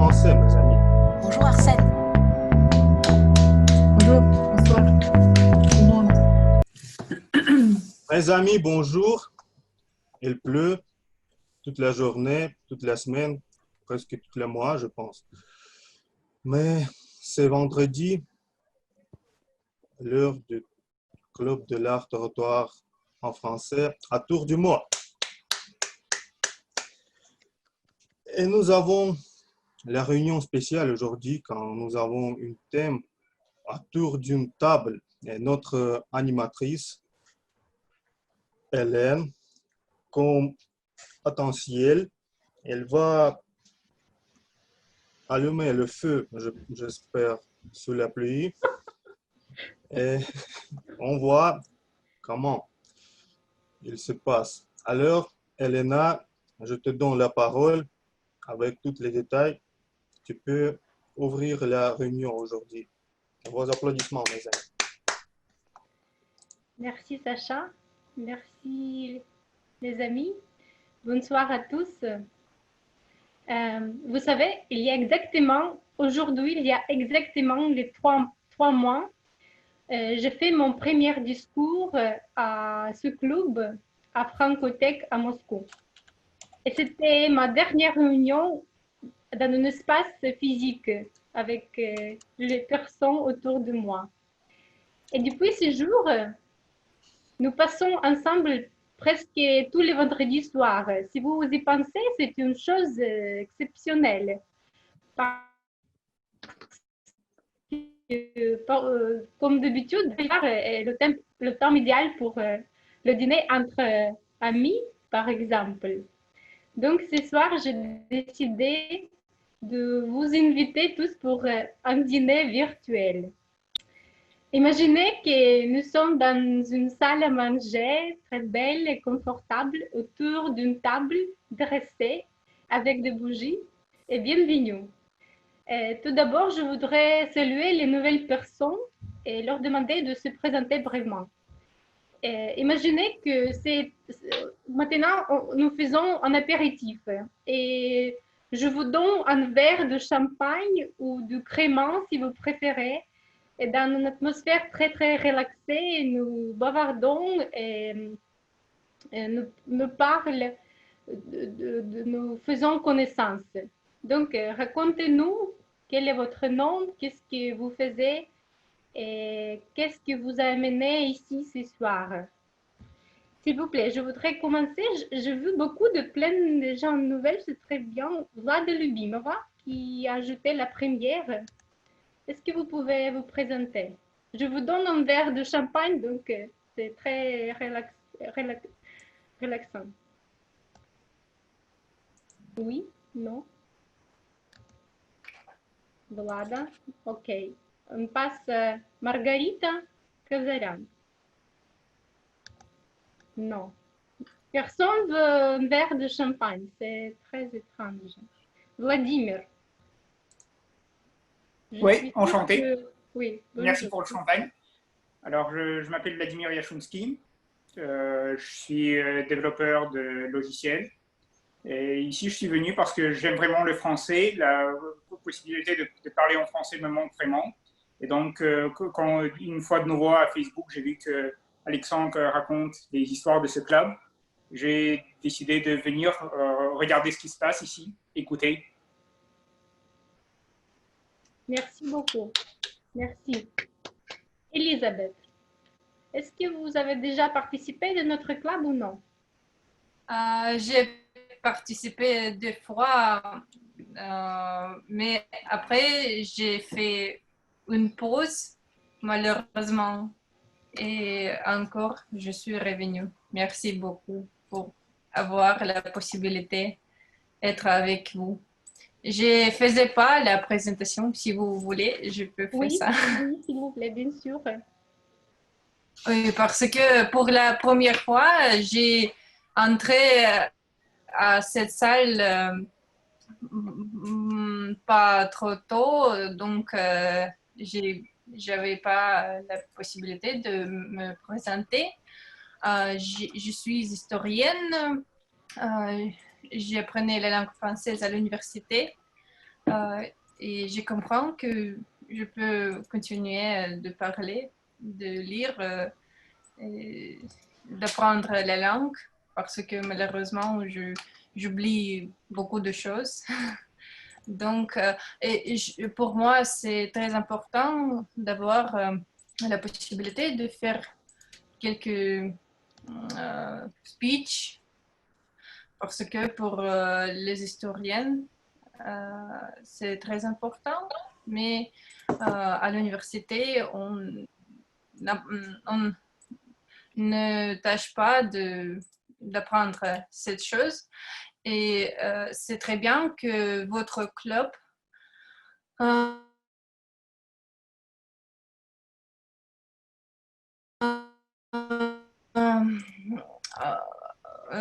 commencer, mes amis. Bonjour Arsène. Bonjour, bonsoir tout le monde. Mes amis, bonjour. Il pleut toute la journée, toute la semaine, presque tous les mois, je pense. Mais c'est vendredi, l'heure du Club de l'art oratoire en français à tour du mois. Et nous avons la réunion spéciale aujourd'hui quand nous avons un thème à tour d'une table. Et notre animatrice, Hélène, comme potentiel, elle va allumer le feu, j'espère, sous la pluie. Et on voit comment il se passe. Alors, Elena, je te donne la parole avec tous les détails. Tu peux ouvrir la réunion aujourd'hui. Vos applaudissements, mes amis. Merci Sacha, merci les amis, bonsoir à tous. Vous savez, aujourd'hui, il y a exactement les trois mois, j'ai fait mon premier discours à ce club, à Francothèque à Moscou. Et c'était ma dernière réunion dans un espace physique avec les personnes autour de moi. Et depuis ce jour, nous passons ensemble presque tous les vendredis soirs. Si vous y pensez, c'est une chose exceptionnelle. Comme d'habitude, le temps idéal pour le dîner entre amis, par exemple. Donc, ce soir, j'ai décidé de vous inviter tous pour un dîner virtuel. Imaginez que nous sommes dans une salle à manger très belle et confortable autour d'une table dressée avec des bougies et bienvenue. Tout d'abord, je voudrais saluer les nouvelles personnes et leur demander de se présenter brièvement. Imaginez que maintenant nous faisons un apéritif et je vous donne un verre de champagne ou de crément si vous préférez. Et dans une atmosphère très très relaxée, nous bavardons et nous parlons, nous faisons connaissance. Donc, racontez-nous quel est votre nom, qu'est-ce que vous faites et qu'est-ce que vous a amené ici ce soir. S'il vous plaît, je voudrais commencer. J'ai vu beaucoup de plein de gens nouvelles, c'est très bien. Vlad Lubimova qui a ajouté la première. Est-ce que vous pouvez vous présenter? Je vous donne un verre de champagne, donc c'est très relaxant. Oui? Non? Vlada? Ok. On passe Margarita Kazarian. Non. Personne veut un verre de champagne. C'est très étrange. Vladimir. Oui, enchanté. Oui, merci pour le champagne. Alors, je m'appelle Vladimir Yachounsky. Je suis développeur de logiciels. Et ici, je suis venu parce que j'aime vraiment le français. La possibilité de parler en français me manque vraiment. Et donc, quand une fois de nouveau à Facebook, j'ai vu que Alexandre raconte des histoires de ce club, j'ai décidé de venir regarder ce qui se passe ici, écouter. Merci beaucoup. Merci. Elisabeth, est-ce que vous avez déjà participé de notre club ou non? J'ai participé 2 fois, mais après, j'ai fait une pause, malheureusement. Et encore, je suis revenue. Merci beaucoup pour avoir la possibilité d'être avec vous. Je ne faisais pas la présentation. Si vous voulez, je peux faire ça. Oui, s'il vous plaît, bien sûr. Oui, parce que pour la première fois, j'ai entré à cette salle pas trop tôt, donc j'avais pas la possibilité de me présenter. Je suis historienne. J'apprenais la langue française à l'université. et je comprends que je peux continuer de parler, de lire, et d'apprendre la langue parce que malheureusement, j'oublie beaucoup de choses. Donc, pour moi, c'est très important d'avoir la possibilité de faire quelques speeches parce que pour les historiennes, c'est très important, mais à l'université, on ne tâche pas d'apprendre cette chose. Et c'est très bien que votre club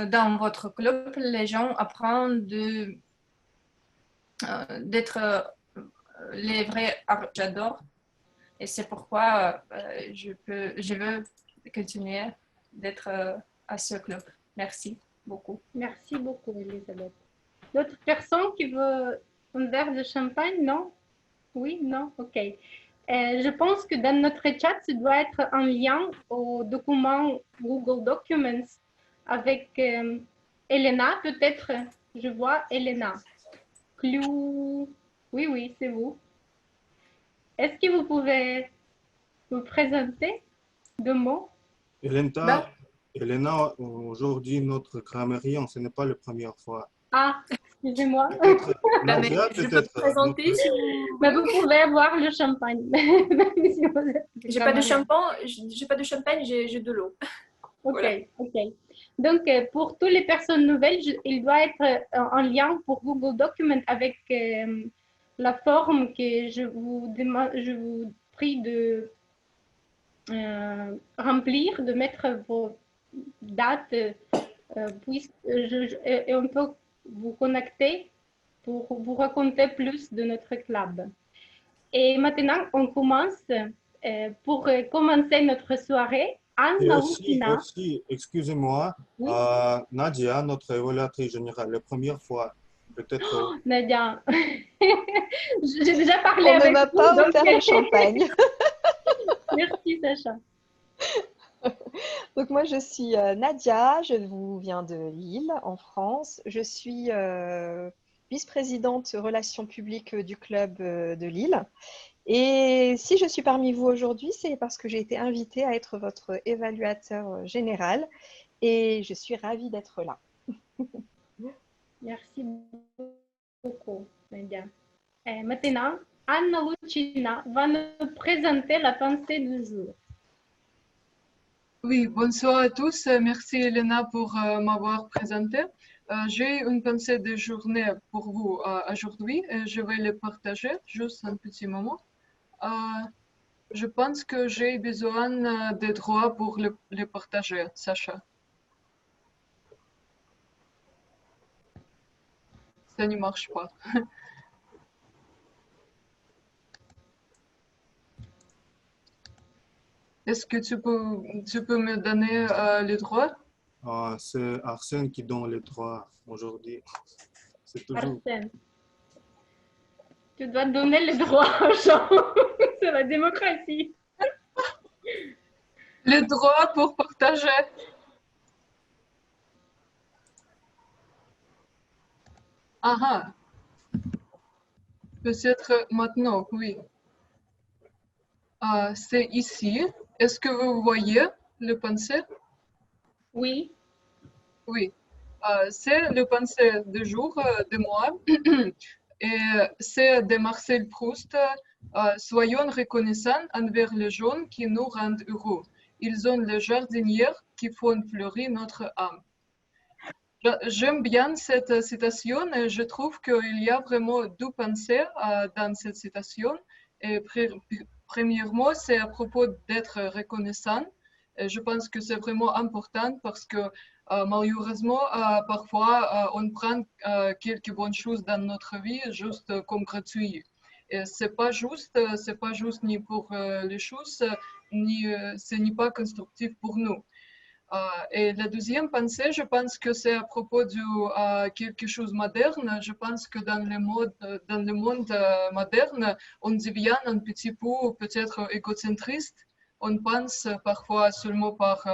dans votre club, les gens apprennent d'être les vrais artistes. J'adore. Et c'est pourquoi je veux continuer d'être à ce club. Merci beaucoup. Merci beaucoup, Elisabeth. D'autres personnes qui veulent un verre de champagne? Non? Oui? Non? OK. Je pense que dans notre chat, ça doit être un lien au document Google Documents avec Elena, peut-être. Je vois Elena. Clou. Oui, oui, c'est vous. Est-ce que vous pouvez vous présenter deux mots? Elena, aujourd'hui, notre grammairien, ce n'est pas la première fois. Ah, excusez-moi. Peut-être Mais Nadia, je peux peut-être. me présenter si vous... Mais vous pouvez avoir le champagne. J'ai pas de champagne, j'ai pas de champagne, j'ai de l'eau. OK, Voilà. OK. Donc, pour toutes les personnes nouvelles, il doit être en lien pour Google Documents avec la forme que je vous prie de remplir, de mettre vos dates, et on peut vous connecter pour vous raconter plus de notre club. Et maintenant, on commence. Pour commencer notre soirée, Et Anna aussi, excusez-moi, Oui. Nadia, notre évaluatrice générale, la première fois, peut-être. Nadia, j'ai déjà parlé On ne avec m'a vous, pas donc offert le champagne. merci Sacha. Donc moi, je suis Nadia, je vous viens de Lille, en France. Je suis vice-présidente relations publiques du club de Lille. Et si je suis parmi vous aujourd'hui, c'est parce que j'ai été invitée à être votre évaluateur général et je suis ravie d'être là. Merci beaucoup, Nadia. Maintenant, Anna Lucina va nous présenter la pensée du jour. Oui, bonsoir à tous. Merci Elena pour m'avoir présenté. J'ai une pensée de journée pour vous aujourd'hui et je vais le partager juste un petit moment. Je pense que j'ai besoin des droits pour le partager, Sacha. Ça ne marche pas. Est-ce que tu peux me donner les droits? C'est Arsène qui donne les droits aujourd'hui. C'est toujours. Arsène, tu dois donner les droits aux gens. C'est la démocratie. Les droits pour partager. Ah, peut-être maintenant, oui. C'est ici. Est-ce que vous voyez le pensée? Oui. Oui. C'est le pensée du jour de moi. Et c'est de Marcel Proust. Soyons reconnaissants envers les gens qui nous rendent heureux. Ils ont les jardinières qui font fleurir notre âme. J'aime bien cette citation et je trouve qu'il y a vraiment deux pensées dans cette citation. Et premièrement, c'est à propos d'être reconnaissant. Et je pense que c'est vraiment important parce que malheureusement, parfois, on prend quelques bonnes choses dans notre vie juste comme gratuit. Et c'est pas juste ni pour les choses, ni ce n'est pas constructif pour nous. Et la deuxième pensée, je pense que c'est à propos de quelque chose de moderne. Je pense que dans le monde moderne, on devient un petit peu peut-être égocentriste. On pense parfois seulement par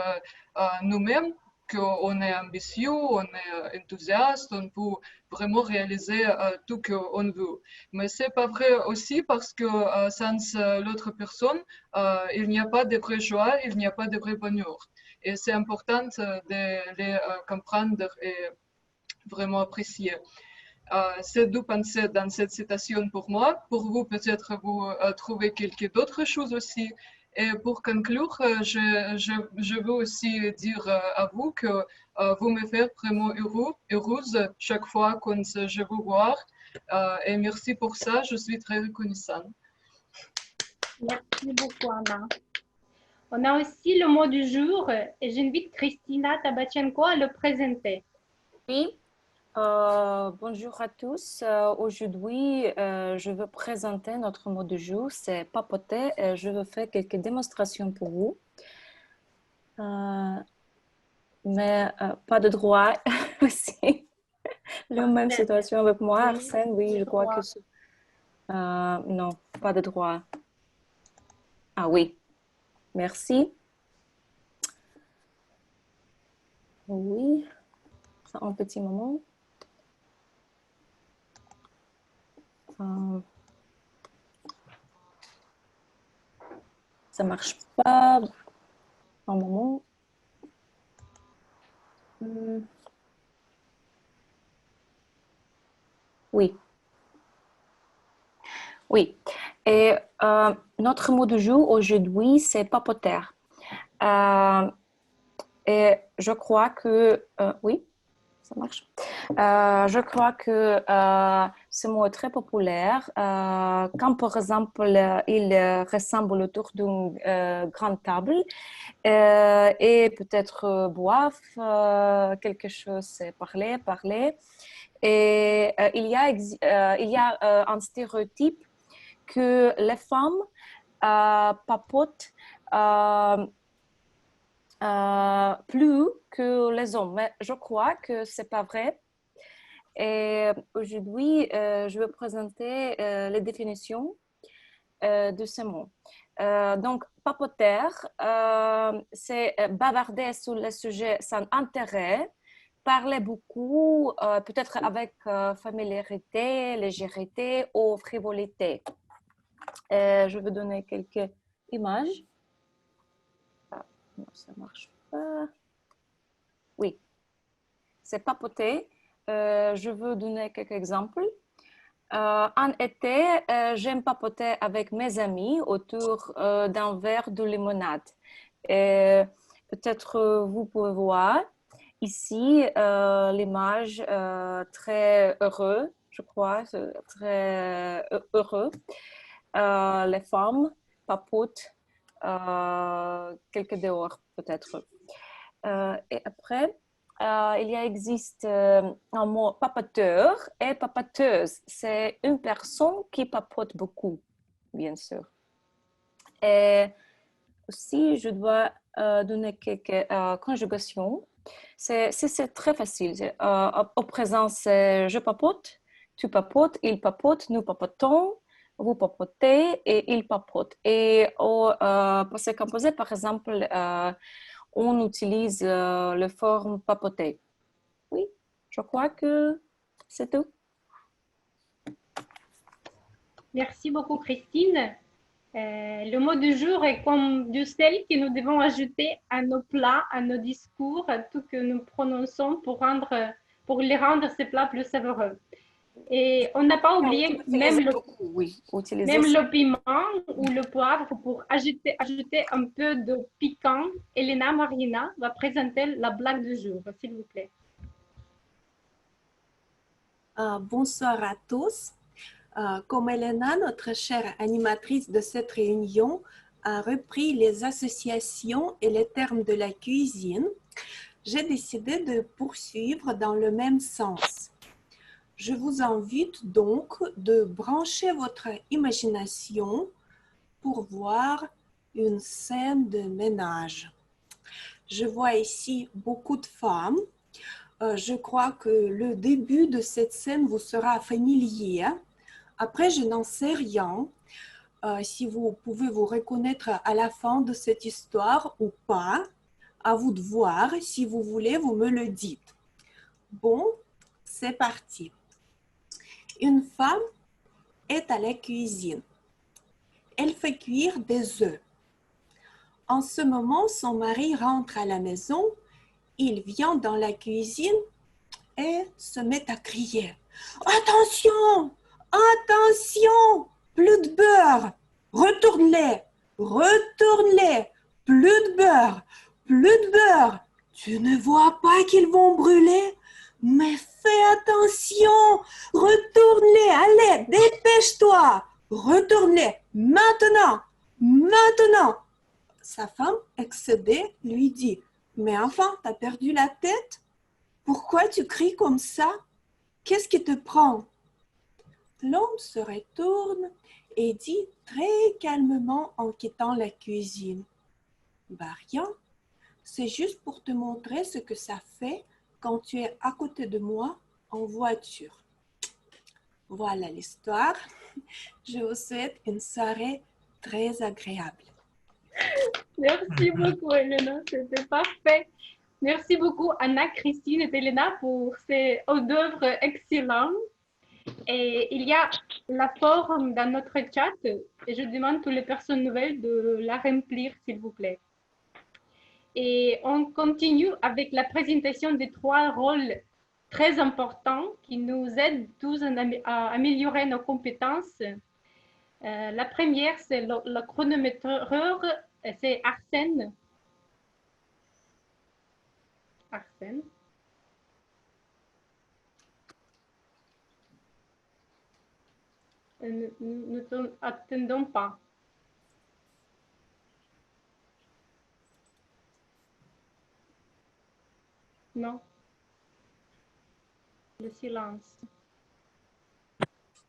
nous-mêmes, qu'on est ambitieux, on est enthousiaste, on peut vraiment réaliser tout qu'on veut. Mais c'est pas vrai aussi parce que sans l'autre personne, il n'y a pas de vraie joie, il n'y a pas de vrai bonheur. Et c'est important de les comprendre et vraiment apprécier. C'est deux pensées dans cette citation pour moi. Pour vous, peut-être vous trouvez quelques d'autres choses aussi. Et pour conclure, je veux aussi dire à vous que vous me faites vraiment heureuse chaque fois quand je vous vois. Et merci pour ça, je suis très reconnaissante. Merci beaucoup, Anna. On a aussi le mot du jour et j'invite Christina Tabachenko à le présenter. Oui, bonjour à tous. Aujourd'hui, je veux présenter notre mot du jour, c'est papoter. Je veux faire quelques démonstrations pour vous. Mais pas de droit aussi. La même situation avec moi, Arsène, oui, je crois que c'est... non, pas de droit. Ah oui, merci. Oui, c'est un petit moment. Ça marche pas. Un moment. Oui. Oui. Et notre mot du jour aujourd'hui, c'est papoter. Et je crois que... oui, ça marche. Je crois que ce mot est très populaire. Quand, par exemple, il ressemble autour d'une grande table et peut-être boivent quelque chose, c'est parler. Et il y a un stéréotype que les femmes papotent plus que les hommes. Mais je crois que ce n'est pas vrai. Et aujourd'hui, je vais présenter les définitions de ce mot. Donc, papoter, c'est bavarder sur le sujet sans intérêt, parler beaucoup, peut-être avec familiarité, légèreté ou frivolité. Je vais donner quelques images. Non, ça ne marche pas. Oui, c'est papoter. Je veux donner quelques exemples. En été, j'aime papoter avec mes amis autour d'un verre de limonade. Peut-être vous pouvez voir ici l'image très heureuse, je crois, très heureux. Les femmes papotent quelques dehors peut-être. Et après, il existe un mot papoteur et papoteuse. C'est une personne qui papote beaucoup, bien sûr. Et aussi, je dois donner quelques conjugations. C'est très facile. Au présent, c'est je papote, tu papotes, il papote, nous papotons, vous papotez et il papote. Et au passé composé, par exemple, on utilise le forme papoter. Oui, je crois que c'est tout. Merci beaucoup, Christine. Le mot du jour est comme du sel que nous devons ajouter à nos plats, à nos discours, à tout que nous prononçons pour les rendre ces plats plus savoureux. Et on n'a pas oublié même le piment ou le poivre pour ajouter un peu de piquant. Elena Marina va présenter la blague du jour, s'il vous plaît. Bonsoir à tous. Comme Elena, notre chère animatrice de cette réunion, a repris les associations et les termes de la cuisine, j'ai décidé de poursuivre dans le même sens. Je vous invite donc de brancher votre imagination pour voir une scène de ménage. Je vois ici beaucoup de femmes. Je crois que le début de cette scène vous sera familier. Après, je n'en sais rien. Si vous pouvez vous reconnaître à la fin de cette histoire ou pas, à vous de voir. Si vous voulez, vous me le dites. Bon, c'est parti. Une femme est à la cuisine. Elle fait cuire des œufs. En ce moment, son mari rentre à la maison. Il vient dans la cuisine et se met à crier. Attention! Attention! Plus de beurre! Retourne-les! Retourne-les! Plus de beurre! Plus de beurre! Tu ne vois pas qu'ils vont brûler? Mais fais attention! Retourne-les! Allez, dépêche-toi! Retourne-les! Maintenant! Maintenant! Sa femme, excédée, lui dit « Mais enfin, t'as perdu la tête? Pourquoi tu cries comme ça? Qu'est-ce qui te prend ?» L'homme se retourne et dit très calmement en quittant la cuisine « Bah rien, c'est juste pour te montrer ce que ça fait quand tu es à côté de moi en voiture. » Voilà l'histoire. Je vous souhaite une soirée très agréable. Merci beaucoup, Elena. C'était parfait. Merci beaucoup, Anna, Christine et Elena, pour ces hors-d'œuvre excellents. Et il y a la forme dans notre chat et je demande à toutes les personnes nouvelles de la remplir, s'il vous plaît. Et on continue avec la présentation des 3 rôles très importants qui nous aident tous à améliorer nos compétences. La première, c'est le chronométreur, c'est Arsène. Arsène. Nous n'attendons pas. Non. Le silence.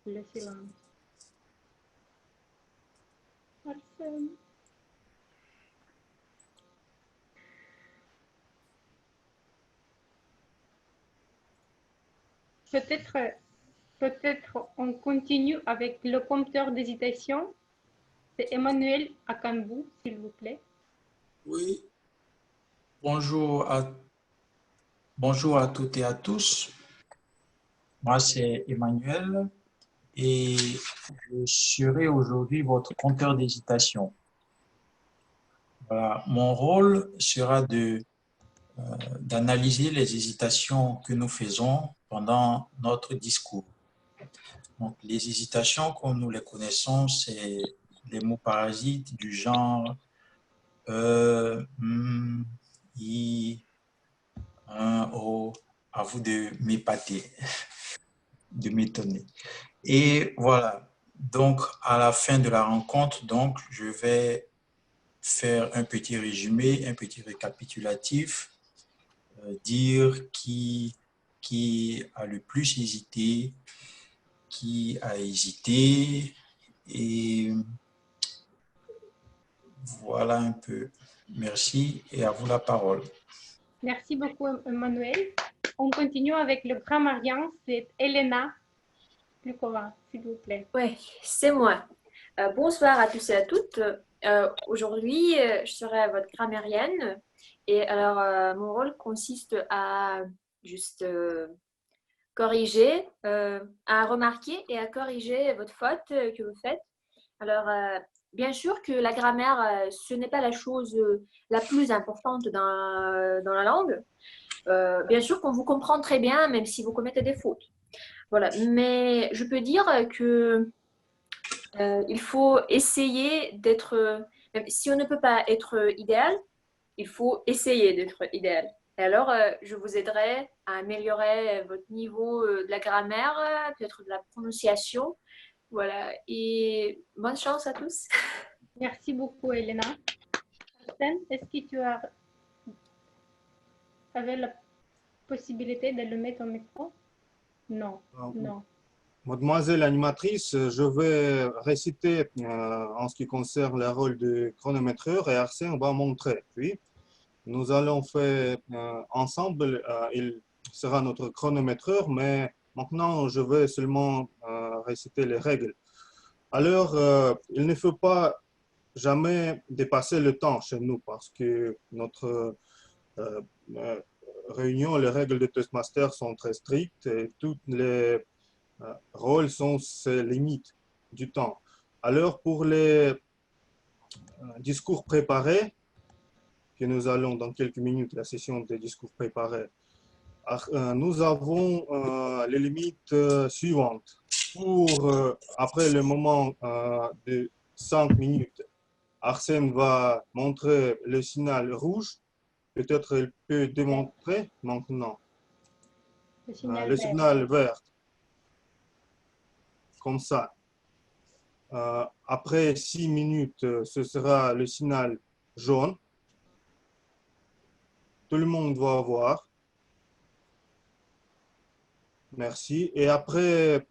Le silence. Arsène. Peut-être on continue avec le compteur d'hésitation. C'est Emmanuel Akanbou, s'il vous plaît. Oui, bonjour à toutes et à tous. Moi, c'est Emmanuel et je serai aujourd'hui votre compteur d'hésitation. Voilà, mon rôle sera d'analyser les hésitations que nous faisons pendant notre discours. Donc, les hésitations, comme nous les connaissons, c'est les mots parasites du genre I, O, à vous de m'épater, de m'étonner. Et voilà, donc à la fin de la rencontre, donc, je vais faire un petit résumé, un petit récapitulatif, dire qui a le plus hésité, qui a hésité, et voilà un peu. Merci et à vous la parole. Merci beaucoup, Emmanuel. On continue avec le grammairien, c'est Elena Plukova, s'il vous plaît. Oui, c'est moi. Bonsoir à tous et à toutes. Aujourd'hui, je serai votre grammairienne. Et alors, mon rôle consiste à juste corriger, à remarquer et à corriger votre faute que vous faites. Alors, bien sûr que la grammaire, ce n'est pas la chose la plus importante dans la langue. Bien sûr qu'on vous comprend très bien, même si vous commettez des fautes. Voilà. Mais je peux dire que il faut essayer d'être, même si on ne peut pas être idéal, il faut essayer d'être idéal. Et alors, je vous aiderai à améliorer votre niveau de la grammaire, peut-être de la prononciation. Voilà. Et bonne chance à tous. Merci beaucoup, Elena. Arsène, est-ce que tu avais la possibilité de le mettre au micro? Non, non. Mademoiselle animatrice, je vais réciter en ce qui concerne le rôle de chronométreur et Arsène va montrer. Puis, nous allons faire ensemble. Il sera notre chronométreur, mais maintenant, je vais seulement réciter les règles. Alors, il ne faut pas jamais dépasser le temps chez nous parce que notre réunion, les règles de Toastmaster sont très strictes et tous les rôles sont ces limites du temps. Alors, pour les discours préparés, que nous allons dans quelques minutes, la session des discours préparés, nous avons les limites suivantes. Après le moment de 5 minutes, Arsène va montrer le signal rouge. Peut-être il peut démontrer maintenant le signal vert. Comme ça. Après 6 minutes, ce sera le signal jaune. Tout le monde va voir. Merci. Et après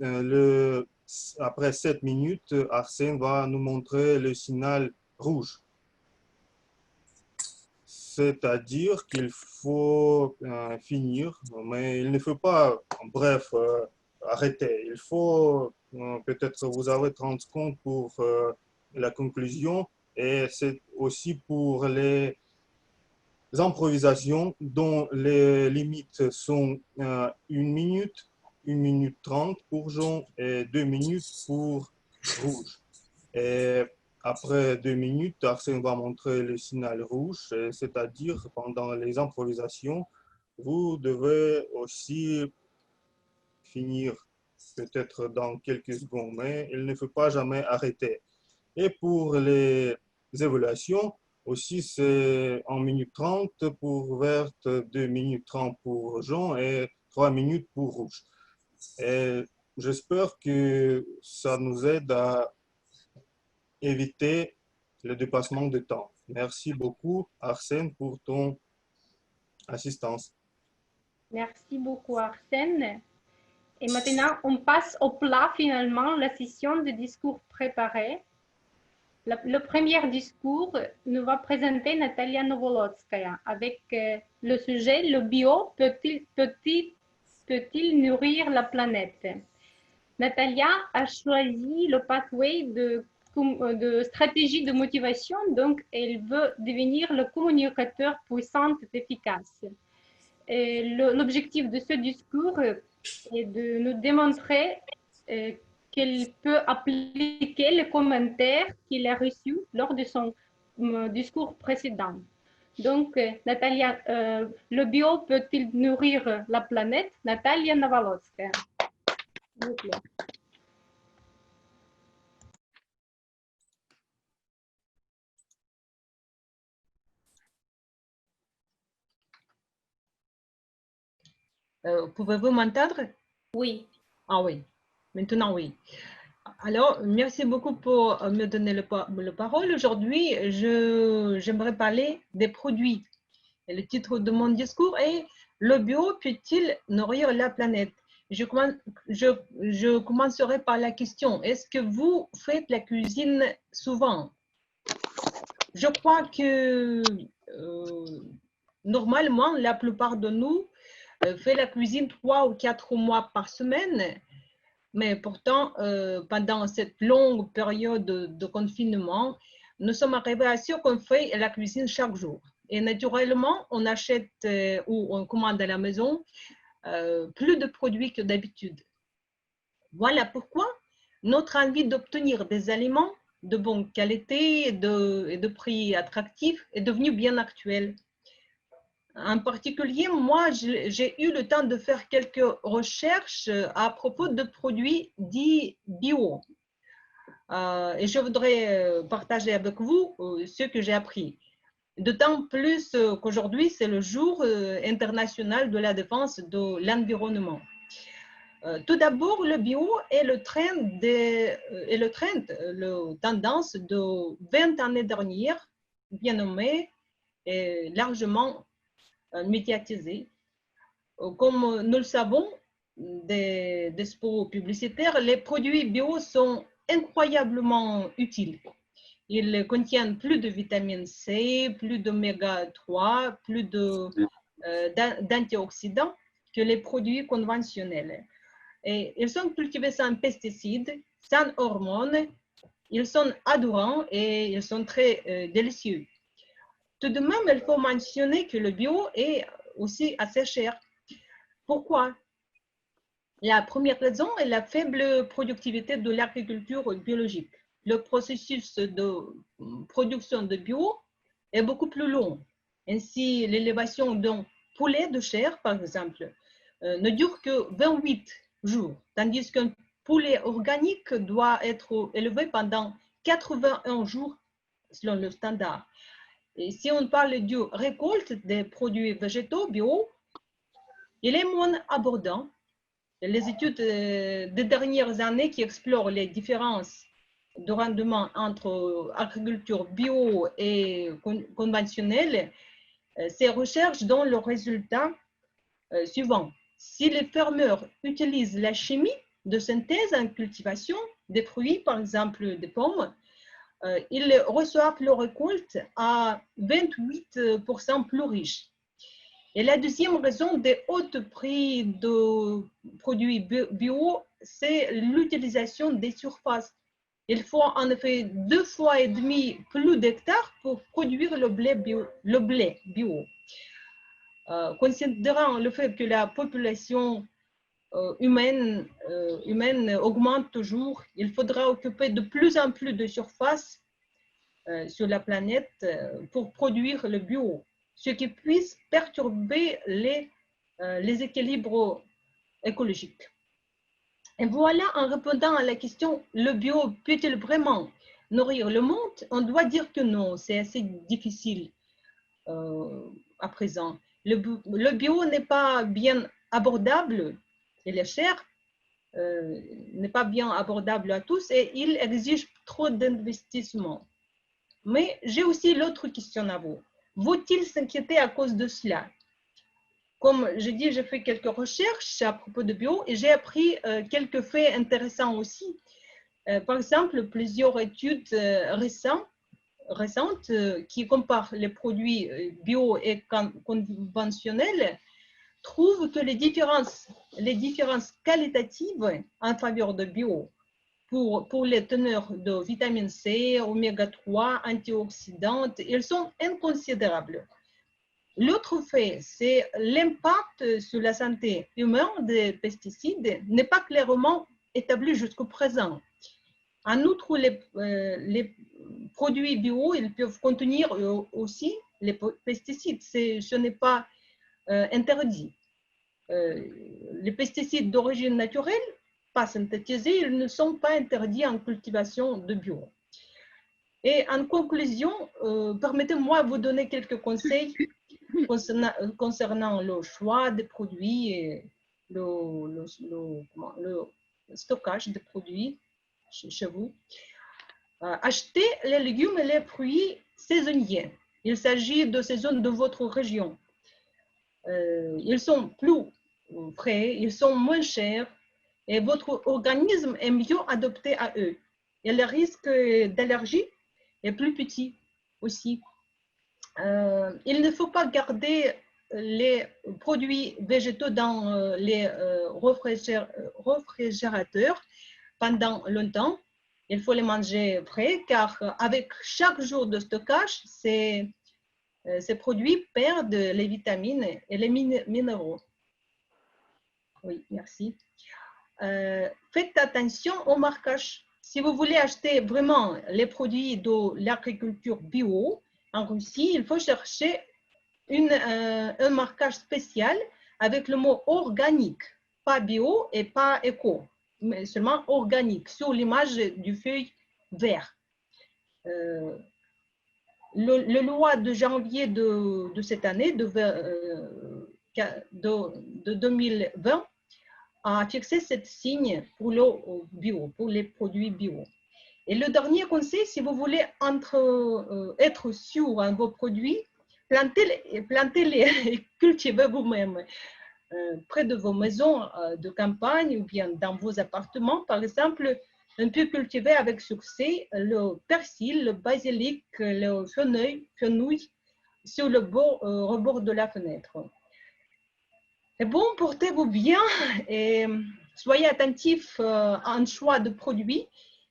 7 minutes, Arsène va nous montrer le signal rouge. C'est-à-dire qu'il faut finir, mais il ne faut pas, bref, arrêter. Il faut, peut-être vous avez 30 secondes pour la conclusion et c'est aussi pour les improvisations dont les limites sont 1 minute, 1 minute 30 pour jaune et 2 minutes pour rouge. Et après 2 minutes, Arsène va montrer le signal rouge, c'est-à-dire pendant les improvisations, vous devez aussi finir peut-être dans quelques secondes, mais il ne faut pas jamais arrêter. Et pour les évaluations, aussi c'est 1 minute 30 pour verte, 2 minutes 30 pour jaune et 3 minutes pour rouge. Et j'espère que ça nous aide à éviter le dépassement de temps. Merci beaucoup, Arsène, pour ton assistance. Merci beaucoup, Arsène. Et maintenant, on passe au plat, finalement, la session de discours préparés. Le premier discours nous va présenter Natalia Novolodskaya avec le sujet « Le bio peut-il nourrir la planète ?» Natalia a choisi le pathway de stratégie de motivation, donc elle veut devenir le communicateur puissant et efficace. L'objectif de ce discours est de nous démontrer qu'elle peut appliquer les commentaires qu'il a reçus lors de son discours précédent. Donc, Natalia, le bio peut-il nourrir la planète? Natalia Novolodskaya. S'il vous plaît. Pouvez-vous m'entendre? Oui. Ah oui, maintenant oui. Alors, merci beaucoup pour me donner le parole. Aujourd'hui, j'aimerais parler des produits. Et le titre de mon discours est « Le bio peut-il nourrir la planète ?» Je commencerai par la question, est-ce que vous faites la cuisine souvent? Je crois que normalement, la plupart de nous fait la cuisine 3 ou 4 mois par semaine, mais pourtant, pendant cette longue période de confinement, nous sommes arrivés à ce qu'on fait la cuisine chaque jour. Et naturellement, on achète ou on commande à la maison plus de produits que d'habitude. Voilà pourquoi notre envie d'obtenir des aliments de bonne qualité et de prix attractifs est devenue bien actuelle. En particulier, moi, j'ai eu le temps de faire quelques recherches à propos de produits dits bio. Et je voudrais partager avec vous ce que j'ai appris. D'autant plus qu'aujourd'hui, c'est le jour international de la défense de l'environnement. Tout d'abord, le bio est la tendance de 20 années dernières, bien nommée et largement médiatisée. Comme nous le savons, des spots publicitaires, les produits bio sont incroyablement utiles. Ils contiennent plus de vitamine C, plus d'oméga 3, plus d'antioxydants que les produits conventionnels. Et ils sont cultivés sans pesticides, sans hormones. Ils sont adorants et ils sont très délicieux. Tout de même, il faut mentionner que le bio est aussi assez cher. Pourquoi? La première raison est la faible productivité de l'agriculture biologique. Le processus de production de bio est beaucoup plus long. Ainsi, l'élévation d'un poulet de chair, par exemple, ne dure que 28 jours, tandis qu'un poulet organique doit être élevé pendant 81 jours selon le standard. Et si on parle du récolte des produits végétaux bio, il est moins abordant. Les études des dernières années qui explorent les différences de rendement entre agriculture bio et conventionnelle, ces recherches donnent le résultat suivant. Si les fermeurs utilisent la chimie de synthèse en cultivation des fruits, par exemple des pommes, ils reçoivent leur récolte à 28% plus riche. Et la deuxième raison des hauts prix de produits bio, c'est l'utilisation des surfaces. Il faut en effet 2,5 fois plus d'hectares pour produire le blé bio. Considérant le fait que la population humaine augmente toujours, il faudra occuper de plus en plus de surface sur la planète pour produire le bio, ce qui puisse perturber les équilibres écologiques. Et voilà, en répondant à la question, le bio peut-il vraiment nourrir le monde? On doit dire que non, c'est assez difficile à présent. Le bio n'est pas bien abordable, il est cher, n'est pas bien abordable à tous et il exige trop d'investissement. Mais j'ai aussi l'autre question à vous. Faut-il s'inquiéter à cause de cela? Comme je dis, j'ai fait quelques recherches à propos de bio et j'ai appris quelques faits intéressants aussi. Par exemple, plusieurs études récentes qui comparent les produits bio et conventionnels trouvent que les différences qualitatives en faveur de bio pour les teneurs de vitamine C, oméga 3, antioxydantes, elles sont inconsidérables. L'autre fait, c'est l'impact sur la santé humaine des pesticides n'est pas clairement établi jusqu'au présent. En outre, les produits bio, ils peuvent contenir aussi les pesticides. Ce n'est pas interdit. Les pesticides d'origine naturelle, pas synthétisés, ils ne sont pas interdits en cultivation de bio. Et en conclusion, permettez-moi de vous donner quelques conseils concernant le choix des produits et le stockage des produits chez vous. Achetez les légumes et les fruits saisonniers. Il s'agit de saisons de votre région. Ils sont plus frais, ils sont moins chers et votre organisme est mieux adapté à eux. Et le risque d'allergie est plus petit aussi. Il ne faut pas garder les produits végétaux dans les réfrigérateurs pendant longtemps. Il faut les manger frais car avec chaque jour de stockage, ces produits perdent les vitamines et les minéraux. Oui, merci. Faites attention au marquage. Si vous voulez acheter vraiment les produits de l'agriculture bio en Russie, il faut chercher un marquage spécial avec le mot organique, pas bio et pas éco, mais seulement organique sur l'image du feuille vert. Le loi de janvier de cette année, de 2020, a fixé cette signe pour le bio, pour les produits bio. Et le dernier conseil, si vous voulez être sûr en vos produits, plantez-les et cultivez vous-même près de vos maisons de campagne ou bien dans vos appartements. Par exemple, On peut cultiver avec succès le persil, le basilic, le fenouil sur le rebord de la fenêtre. Et bon, portez-vous bien et soyez attentifs à un choix de produits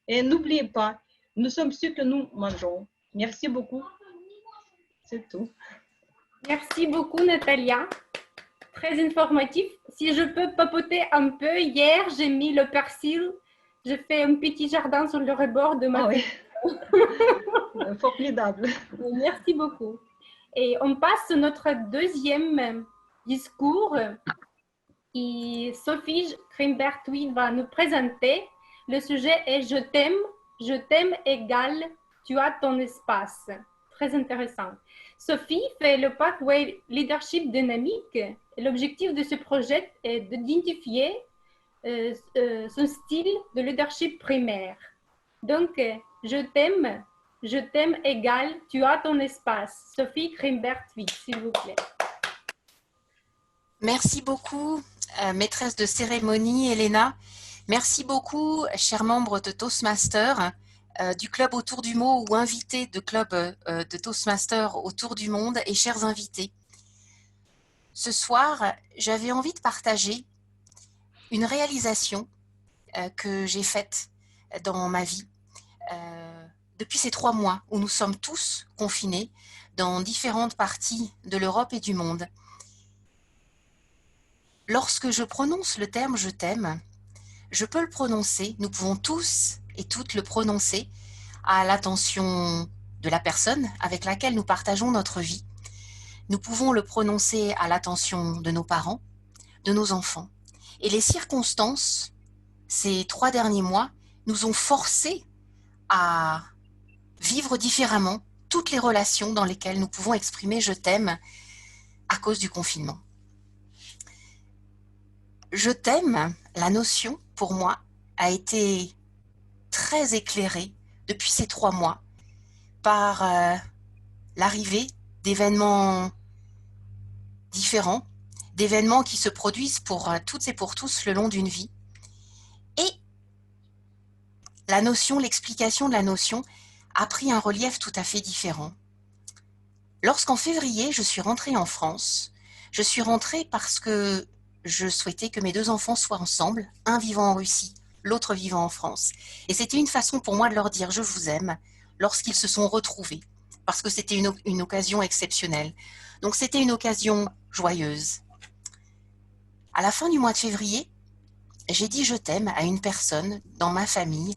et n'oubliez pas, nous sommes ceux que nous mangeons. Merci beaucoup. C'est tout. Merci beaucoup, Natalia. Très informatif. Si je peux papoter un peu, hier, j'ai mis le persil. J'ai fait un petit jardin sur le rebord de ma oui. Formidable. Merci beaucoup. Et on passe à notre deuxième discours. Et Sophie Grimbert-Huy va nous présenter. Le sujet est Je t'aime égale, tu as ton espace. Très intéressant. Sophie fait le Pathway Leadership Dynamique. L'objectif de ce projet est d'identifier son style de leadership primaire. Donc, je t'aime égale, tu as ton espace. Sophie Grimbert-Huy, s'il vous plaît. Merci beaucoup, maîtresse de cérémonie, Elena. Merci beaucoup, chers membres de Toastmasters, du club autour du mot ou invités de club de Toastmasters autour du monde et chers invités. Ce soir, j'avais envie de partager une réalisation que j'ai faite dans ma vie depuis ces 3 mois où nous sommes tous confinés dans différentes parties de l'Europe et du monde. Lorsque je prononce le terme « je t'aime », je peux le prononcer, nous pouvons tous et toutes le prononcer à l'attention de la personne avec laquelle nous partageons notre vie. Nous pouvons le prononcer à l'attention de nos parents, de nos enfants. Et les circonstances, ces 3 derniers mois, nous ont forcés à vivre différemment toutes les relations dans lesquelles nous pouvons exprimer « je t'aime » à cause du confinement. Je t'aime, la notion, pour moi, a été très éclairée depuis ces 3 mois par l'arrivée d'événements différents, d'événements qui se produisent pour toutes et pour tous le long d'une vie. Et la notion, l'explication de la notion a pris un relief tout à fait différent. Lorsqu'en février, je suis rentrée en France, je suis rentrée parce que je souhaitais que mes 2 enfants soient ensemble, un vivant en Russie, l'autre vivant en France. Et c'était une façon pour moi de leur dire « je vous aime » lorsqu'ils se sont retrouvés, parce que c'était une occasion exceptionnelle. Donc c'était une occasion joyeuse. À la fin du mois de février, j'ai dit « je t'aime » à une personne dans ma famille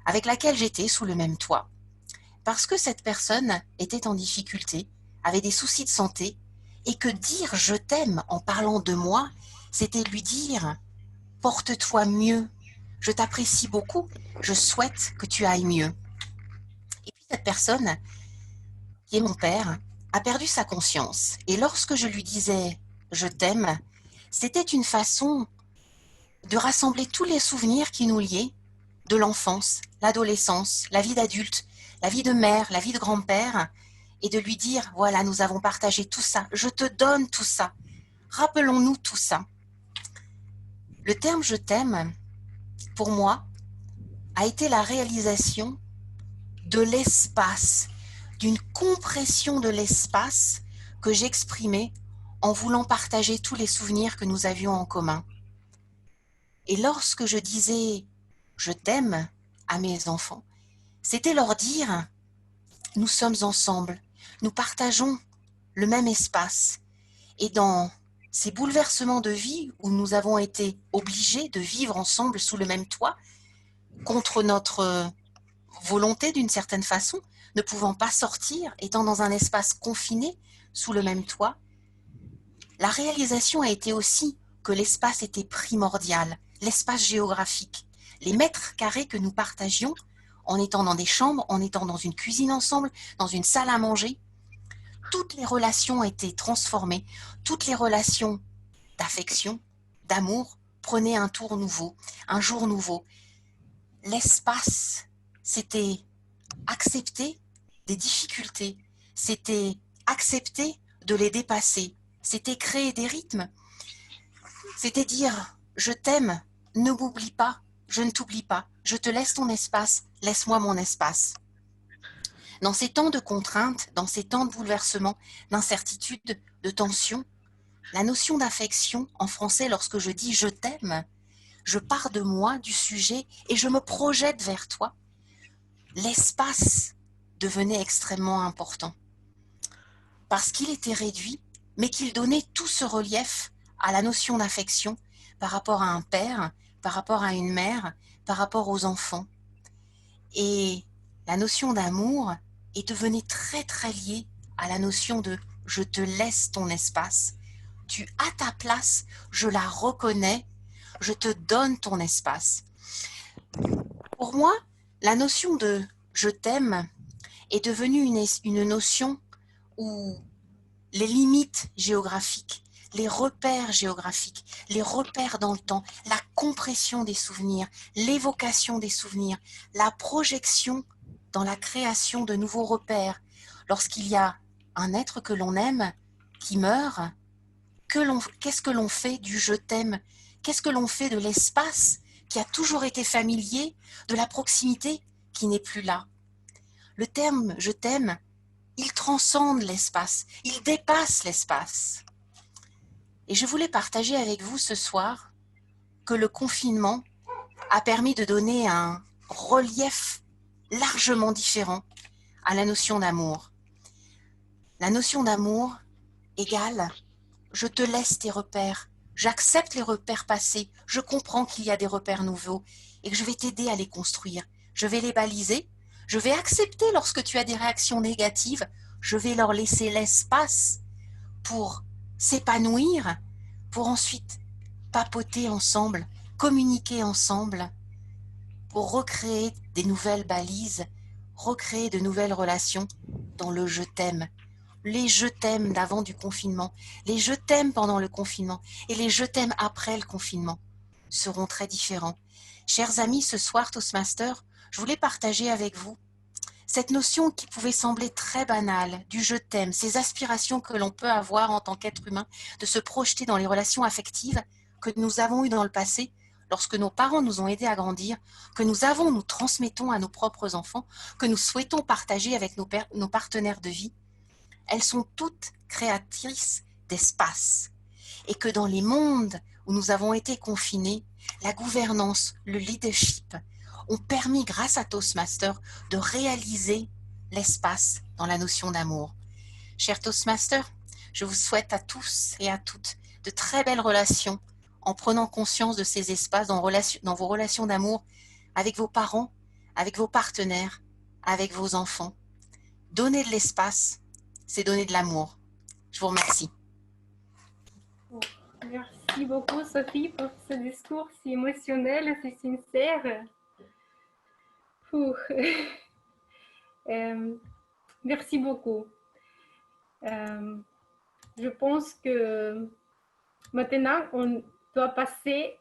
avec laquelle j'étais sous le même toit, parce que cette personne était en difficulté, avait des soucis de santé, et que dire « je t'aime » en parlant de moi, c'était lui dire « porte-toi mieux, je t'apprécie beaucoup, je souhaite que tu ailles mieux ». Et puis cette personne, qui est mon père, a perdu sa conscience. Et lorsque je lui disais « je t'aime », c'était une façon de rassembler tous les souvenirs qui nous liaient de l'enfance, l'adolescence, la vie d'adulte, la vie de mère, la vie de grand-père, et de lui dire « voilà, nous avons partagé tout ça, je te donne tout ça, rappelons-nous tout ça ». Le terme « je t'aime », pour moi, a été la réalisation de l'espace, d'une compression de l'espace que j'exprimais en voulant partager tous les souvenirs que nous avions en commun. Et lorsque je disais « je t'aime » à mes enfants, c'était leur dire « nous sommes ensemble, nous partageons le même espace ». Et dans ces bouleversements de vie où nous avons été obligés de vivre ensemble sous le même toit, contre notre volonté d'une certaine façon, ne pouvant pas sortir, étant dans un espace confiné sous le même toit, la réalisation a été aussi que l'espace était primordial, l'espace géographique. Les mètres carrés que nous partagions, en étant dans des chambres, en étant dans une cuisine ensemble, dans une salle à manger, toutes les relations étaient transformées, toutes les relations d'affection, d'amour, prenaient un tour nouveau, un jour nouveau. L'espace, c'était accepter des difficultés, c'était accepter de les dépasser, c'était créer des rythmes, c'était dire « je t'aime, ne m'oublie pas, je ne t'oublie pas, je te laisse ton espace, laisse-moi mon espace. Dans ces temps de contraintes, dans ces temps de bouleversement, d'incertitude, de tension, la notion d'affection, en français, lorsque je dis « je t'aime », je pars de moi, du sujet, et je me projette vers toi. L'espace devenait extrêmement important. Parce qu'il était réduit, mais qu'il donnait tout ce relief à la notion d'affection par rapport à un père, par rapport à une mère, par rapport aux enfants. Et la notion d'amour est devenue très très liée à la notion de « je te laisse ton espace ». Tu as ta place, je la reconnais, je te donne ton espace. Pour moi, la notion de « je t'aime » est devenue une notion où les limites géographiques, les repères géographiques, les repères dans le temps, la compression des souvenirs, l'évocation des souvenirs, la projection dans la création de nouveaux repères. Lorsqu'il y a un être que l'on aime qui meurt, qu'est-ce que l'on fait du « je t'aime » ? Qu'est-ce que l'on fait de l'espace qui a toujours été familier, de la proximité qui n'est plus là ? Le terme « je t'aime », il transcende l'espace, il dépasse l'espace. Et je voulais partager avec vous ce soir que le confinement a permis de donner un relief largement différent à la notion d'amour. La notion d'amour égale « je te laisse tes repères ». J'accepte les repères passés, je comprends qu'il y a des repères nouveaux et que je vais t'aider à les construire. Je vais les baliser, je vais accepter lorsque tu as des réactions négatives, je vais leur laisser l'espace pour s'épanouir, pour ensuite papoter ensemble, communiquer ensemble, pour recréer des nouvelles balises, recréer de nouvelles relations dans le « je t'aime ». Les « je t'aime » d'avant du confinement, les « je t'aime » pendant le confinement et les « je t'aime » après le confinement seront très différents. Chers amis, ce soir, Toastmaster, je voulais partager avec vous cette notion qui pouvait sembler très banale du « je t'aime », ces aspirations que l'on peut avoir en tant qu'être humain, de se projeter dans les relations affectives que nous avons eues dans le passé, lorsque nos parents nous ont aidés à grandir, que nous transmettons à nos propres enfants, que nous souhaitons partager avec nos partenaires de vie. Elles sont toutes créatrices d'espace. Et que dans les mondes où nous avons été confinés, la gouvernance, le leadership ont permis, grâce à Toastmaster, de réaliser l'espace dans la notion d'amour. Chers Toastmasters, je vous souhaite à tous et à toutes de très belles relations en prenant conscience de ces espaces dans vos relations d'amour avec vos parents, avec vos partenaires, avec vos enfants. Donnez de l'espace, c'est donner de l'amour. Je vous remercie. Merci beaucoup, Sophie, pour ce discours si émotionnel, si sincère. Merci beaucoup. Je pense que maintenant, on doit passer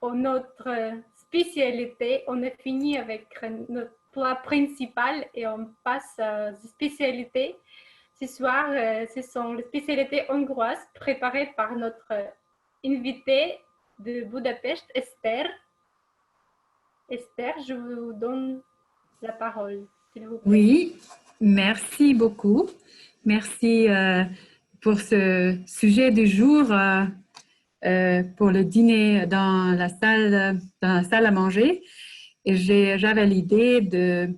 à notre spécialité. On a fini avec notre plat principal et on passe à la spécialité. Ce soir, ce sont les spécialités hongroises préparées par notre invitée de Budapest, Esther. Esther, je vous donne la parole, s'il vous plaît. Oui, merci beaucoup. Merci pour ce sujet du jour, pour le dîner dans la salle à manger. Et j'avais l'idée de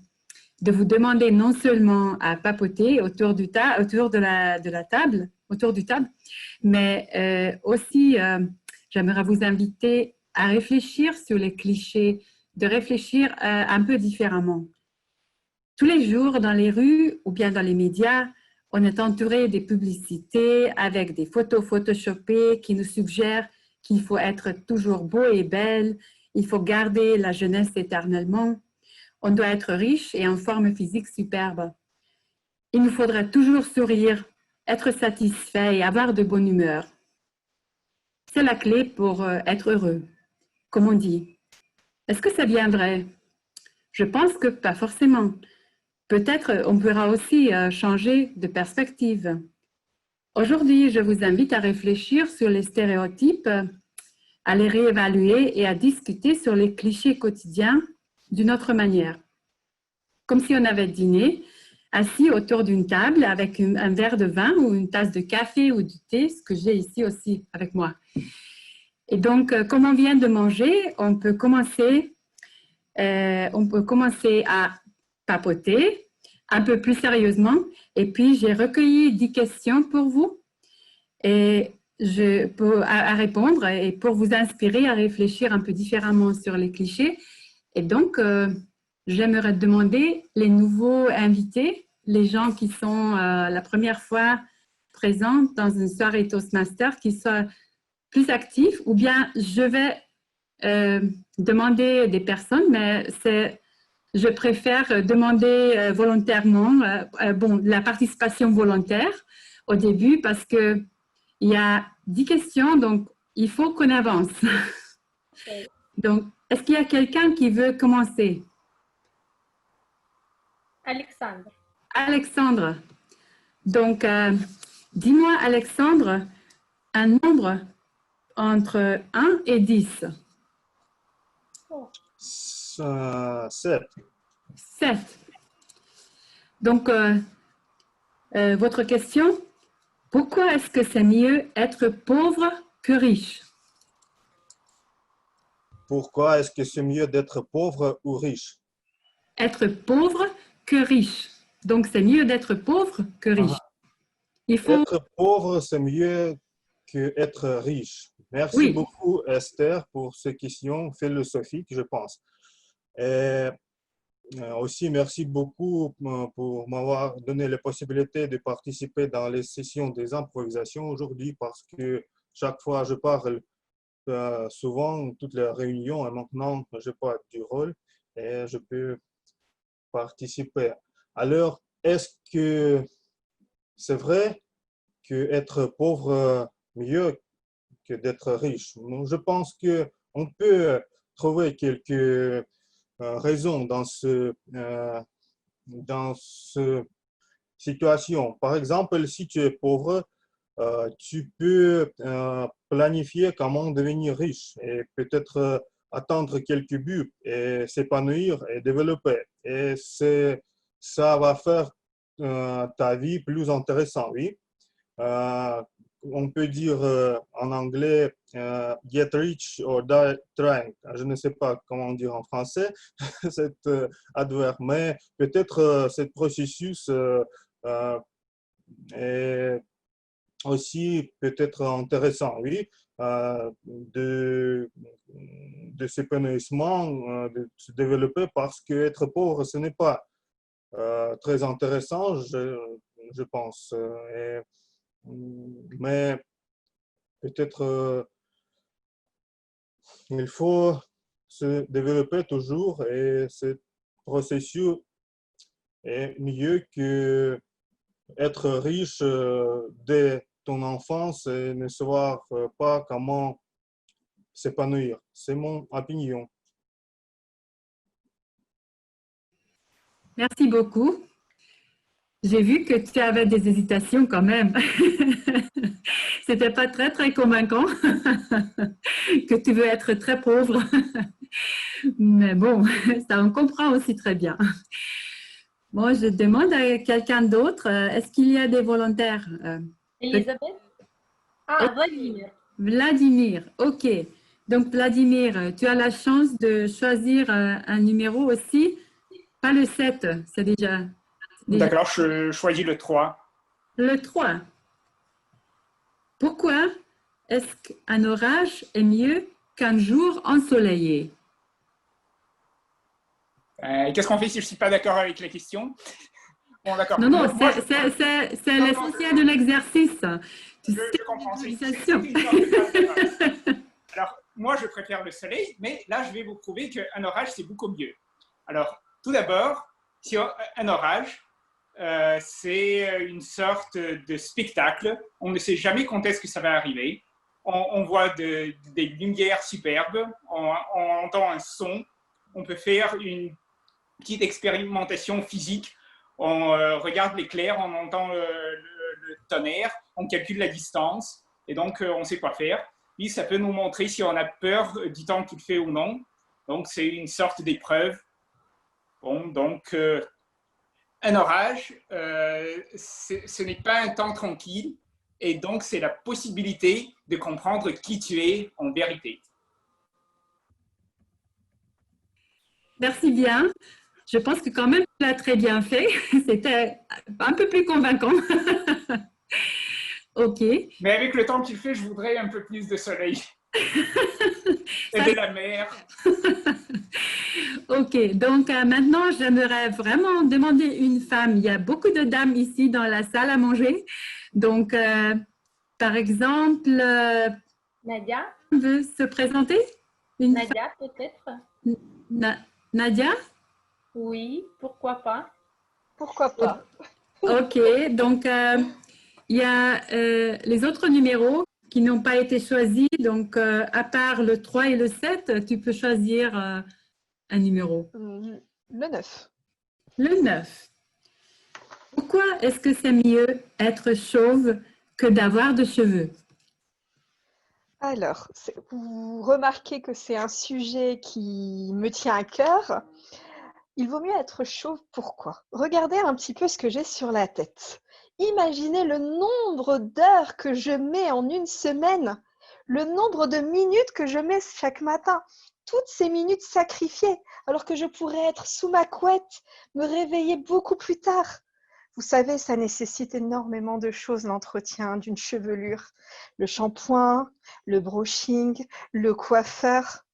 vous demander non seulement à papoter autour du table, mais aussi j'aimerais vous inviter à réfléchir sur les clichés, de réfléchir un peu différemment. Tous les jours, dans les rues ou bien dans les médias, on est entouré des publicités avec des photos photoshopées qui nous suggèrent qu'il faut être toujours beau et belle, il faut garder la jeunesse éternellement, on doit être riche et en forme physique superbe. Il nous faudra toujours sourire, être satisfait et avoir de bonne humeur. C'est la clé pour être heureux, comme on dit. Est-ce que c'est bien vrai? Je pense que pas forcément. Peut-être on pourra aussi changer de perspective. Aujourd'hui, je vous invite à réfléchir sur les stéréotypes à les réévaluer et à discuter sur les clichés quotidiens d'une autre manière. Comme si on avait dîné, assis autour d'une table avec un verre de vin ou une tasse de café ou du thé, ce que j'ai ici aussi avec moi. Et donc, comme on vient de manger, on peut commencer à papoter un peu plus sérieusement. Et puis, j'ai recueilli 10 questions pour vous et à répondre et pour vous inspirer à réfléchir un peu différemment sur les clichés. Et donc, j'aimerais demander les nouveaux invités, les gens qui sont la première fois présents dans une soirée Toastmaster, qui soient plus actifs, ou bien je vais demander des personnes, mais je préfère demander volontairement, la participation volontaire au début parce qu'il y a 10 questions, donc il faut qu'on avance. Okay. Donc, est-ce qu'il y a quelqu'un qui veut commencer? Alexandre. Alexandre. Donc, dis-moi, Alexandre, un nombre entre 1 et 10. 7. 7. Donc, votre question, pourquoi est-ce que c'est mieux être pauvre que riche? Pourquoi est-ce que c'est mieux d'être pauvre ou riche? Être pauvre que riche. Donc, c'est mieux d'être pauvre que riche. Il faut... Être pauvre, c'est mieux qu'être riche. Merci beaucoup, Esther, pour ces questions philosophiques, je pense. Et aussi, merci beaucoup pour m'avoir donné la possibilité de participer dans les sessions des improvisations aujourd'hui parce que chaque fois je parle souvent, toutes les réunions, et maintenant je pas du rôle et je peux participer. Alors, est-ce que c'est vrai qu'être pauvre mieux que d'être riche? Je pense qu'on peut trouver quelques raisons dans cette situation. Par exemple, si tu es pauvre, tu peux planifier comment devenir riche et peut-être atteindre quelques buts et s'épanouir et développer. Et ça va faire ta vie plus intéressante, oui. On peut dire en anglais get rich or die trying. Je ne sais pas comment dire en français cet adverbe, mais peut-être ce processus est aussi peut-être intéressant, oui, de s'épanouissement, de se développer parce qu'être pauvre, ce n'est pas très intéressant, je pense. Mais peut-être il faut se développer toujours et ce processus est mieux que être riche dès ton enfance et ne savoir pas comment s'épanouir. C'est mon opinion. Merci beaucoup. J'ai vu que tu avais des hésitations quand même. C'était pas très, très convaincant que tu veux être très pauvre. Mais bon, ça on comprend aussi très bien. Bon, je demande à quelqu'un d'autre, est-ce qu'il y a des volontaires? Elisabeth? Ah, Vladimir. Vladimir, ok. Donc, Vladimir, tu as la chance de choisir un numéro aussi. Pas le 7, c'est déjà... D'accord, je choisis le 3. Le 3. Pourquoi est-ce qu'un orage est mieux qu'un jour ensoleillé? Qu'est-ce qu'on fait si je ne suis pas d'accord avec la question? Bon, d'accord. Non, c'est l'essentiel de l'exercice. Je comprends. Alors, moi, je préfère le soleil, mais là, je vais vous prouver qu'un orage, c'est beaucoup mieux. Alors, tout d'abord, si un orage, c'est une sorte de spectacle. On ne sait jamais quand est-ce que ça va arriver. On voit des lumières superbes, on entend un son, on peut faire une petite expérimentation physique. On regarde l'éclair, on entend le tonnerre, on calcule la distance et donc on sait quoi faire. Puis, ça peut nous montrer si on a peur du temps qu'il fait ou non. Donc, c'est une sorte d'épreuve. Bon, donc, un orage, ce n'est pas un temps tranquille. Et donc, c'est la possibilité de comprendre qui tu es en vérité. Merci bien. Je pense que quand même, tu l'as très bien fait. C'était un peu plus convaincant. OK. Mais avec le temps qu'il fait, je voudrais un peu plus de soleil. Et de la mer. OK. Donc, maintenant, j'aimerais vraiment demander une femme. Il y a beaucoup de dames ici dans la salle à manger. Donc, par exemple, Nadia, veut se présenter? Nadia peut-être? Nadia? Oui, pourquoi pas? Pourquoi pas? OK. Donc, il y a les autres numéros qui n'ont pas été choisis. Donc, à part le 3 et le 7, tu peux choisir un numéro. Le 9. Le 9. Pourquoi est-ce que c'est mieux être chauve que d'avoir de cheveux? Alors, vous remarquez que c'est un sujet qui me tient à cœur. Il vaut mieux être chauve, pourquoi? Regardez un petit peu ce que j'ai sur la tête. Imaginez le nombre d'heures que je mets en une semaine, le nombre de minutes que je mets chaque matin. Toutes ces minutes sacrifiées, alors que je pourrais être sous ma couette, me réveiller beaucoup plus tard. Vous savez, ça nécessite énormément de choses, l'entretien d'une chevelure. Le shampoing, le brushing, le coiffeur.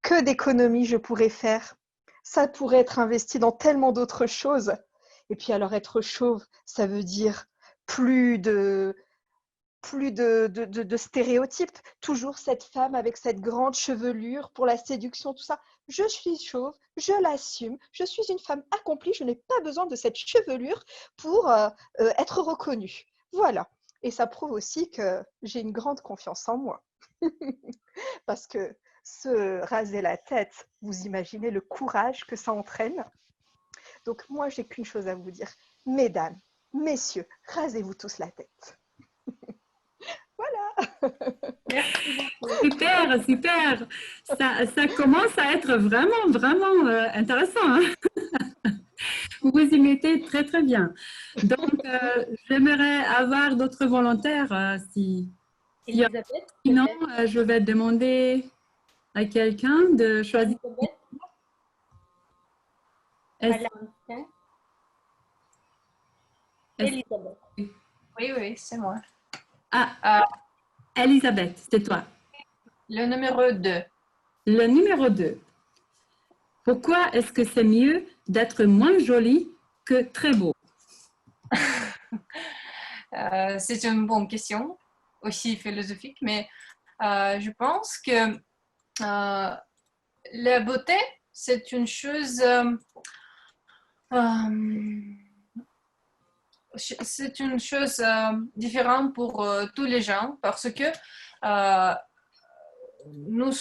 Que d'économies je pourrais faire. Ça pourrait être investi dans tellement d'autres choses. Et puis alors être chauve, ça veut dire plus de stéréotypes. Toujours cette femme avec cette grande chevelure pour la séduction, tout ça. Je suis chauve, je l'assume, je suis une femme accomplie, je n'ai pas besoin de cette chevelure pour être reconnue. Voilà. Et ça prouve aussi que j'ai une grande confiance en moi. Parce que se raser la tête, vous imaginez le courage que ça entraîne. Donc moi, j'ai qu'une chose à vous dire. Mesdames, messieurs, rasez-vous tous la tête. Voilà. Super, super. Ça commence à être vraiment, vraiment intéressant. Hein. Vous y mettez très, très bien. Donc, j'aimerais avoir d'autres volontaires. Elisabeth, Sinon, je vais demander à quelqu'un de choisir. Elisabeth. Oui, c'est moi. Ah, Elisabeth, c'est toi. Le numéro 2. Le numéro 2. Pourquoi est-ce que c'est mieux d'être moins jolie que très beau? C'est une bonne question, aussi philosophique, mais je pense que la beauté, c'est une chose... c'est une chose différente pour tous les gens parce que nous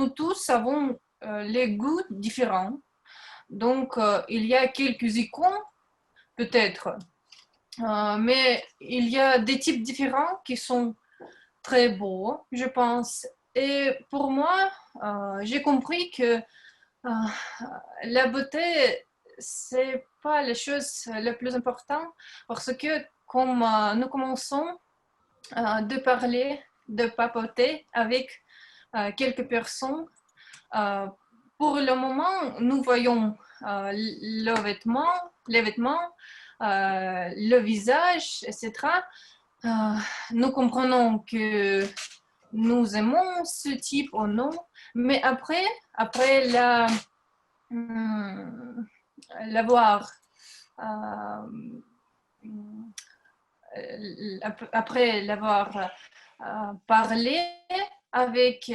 tous avons les goûts différents. Donc, il y a quelques icônes, peut-être, mais il y a des types différents qui sont très beaux, je pense. Et pour moi, j'ai compris que la beauté, c'est pas la chose la plus importante parce que comme nous commençons de parler, de papoter avec quelques personnes, pour le moment, nous voyons les vêtements, le visage, etc. Nous comprenons que nous aimons ce type ou non, mais après l'avoir parlé avec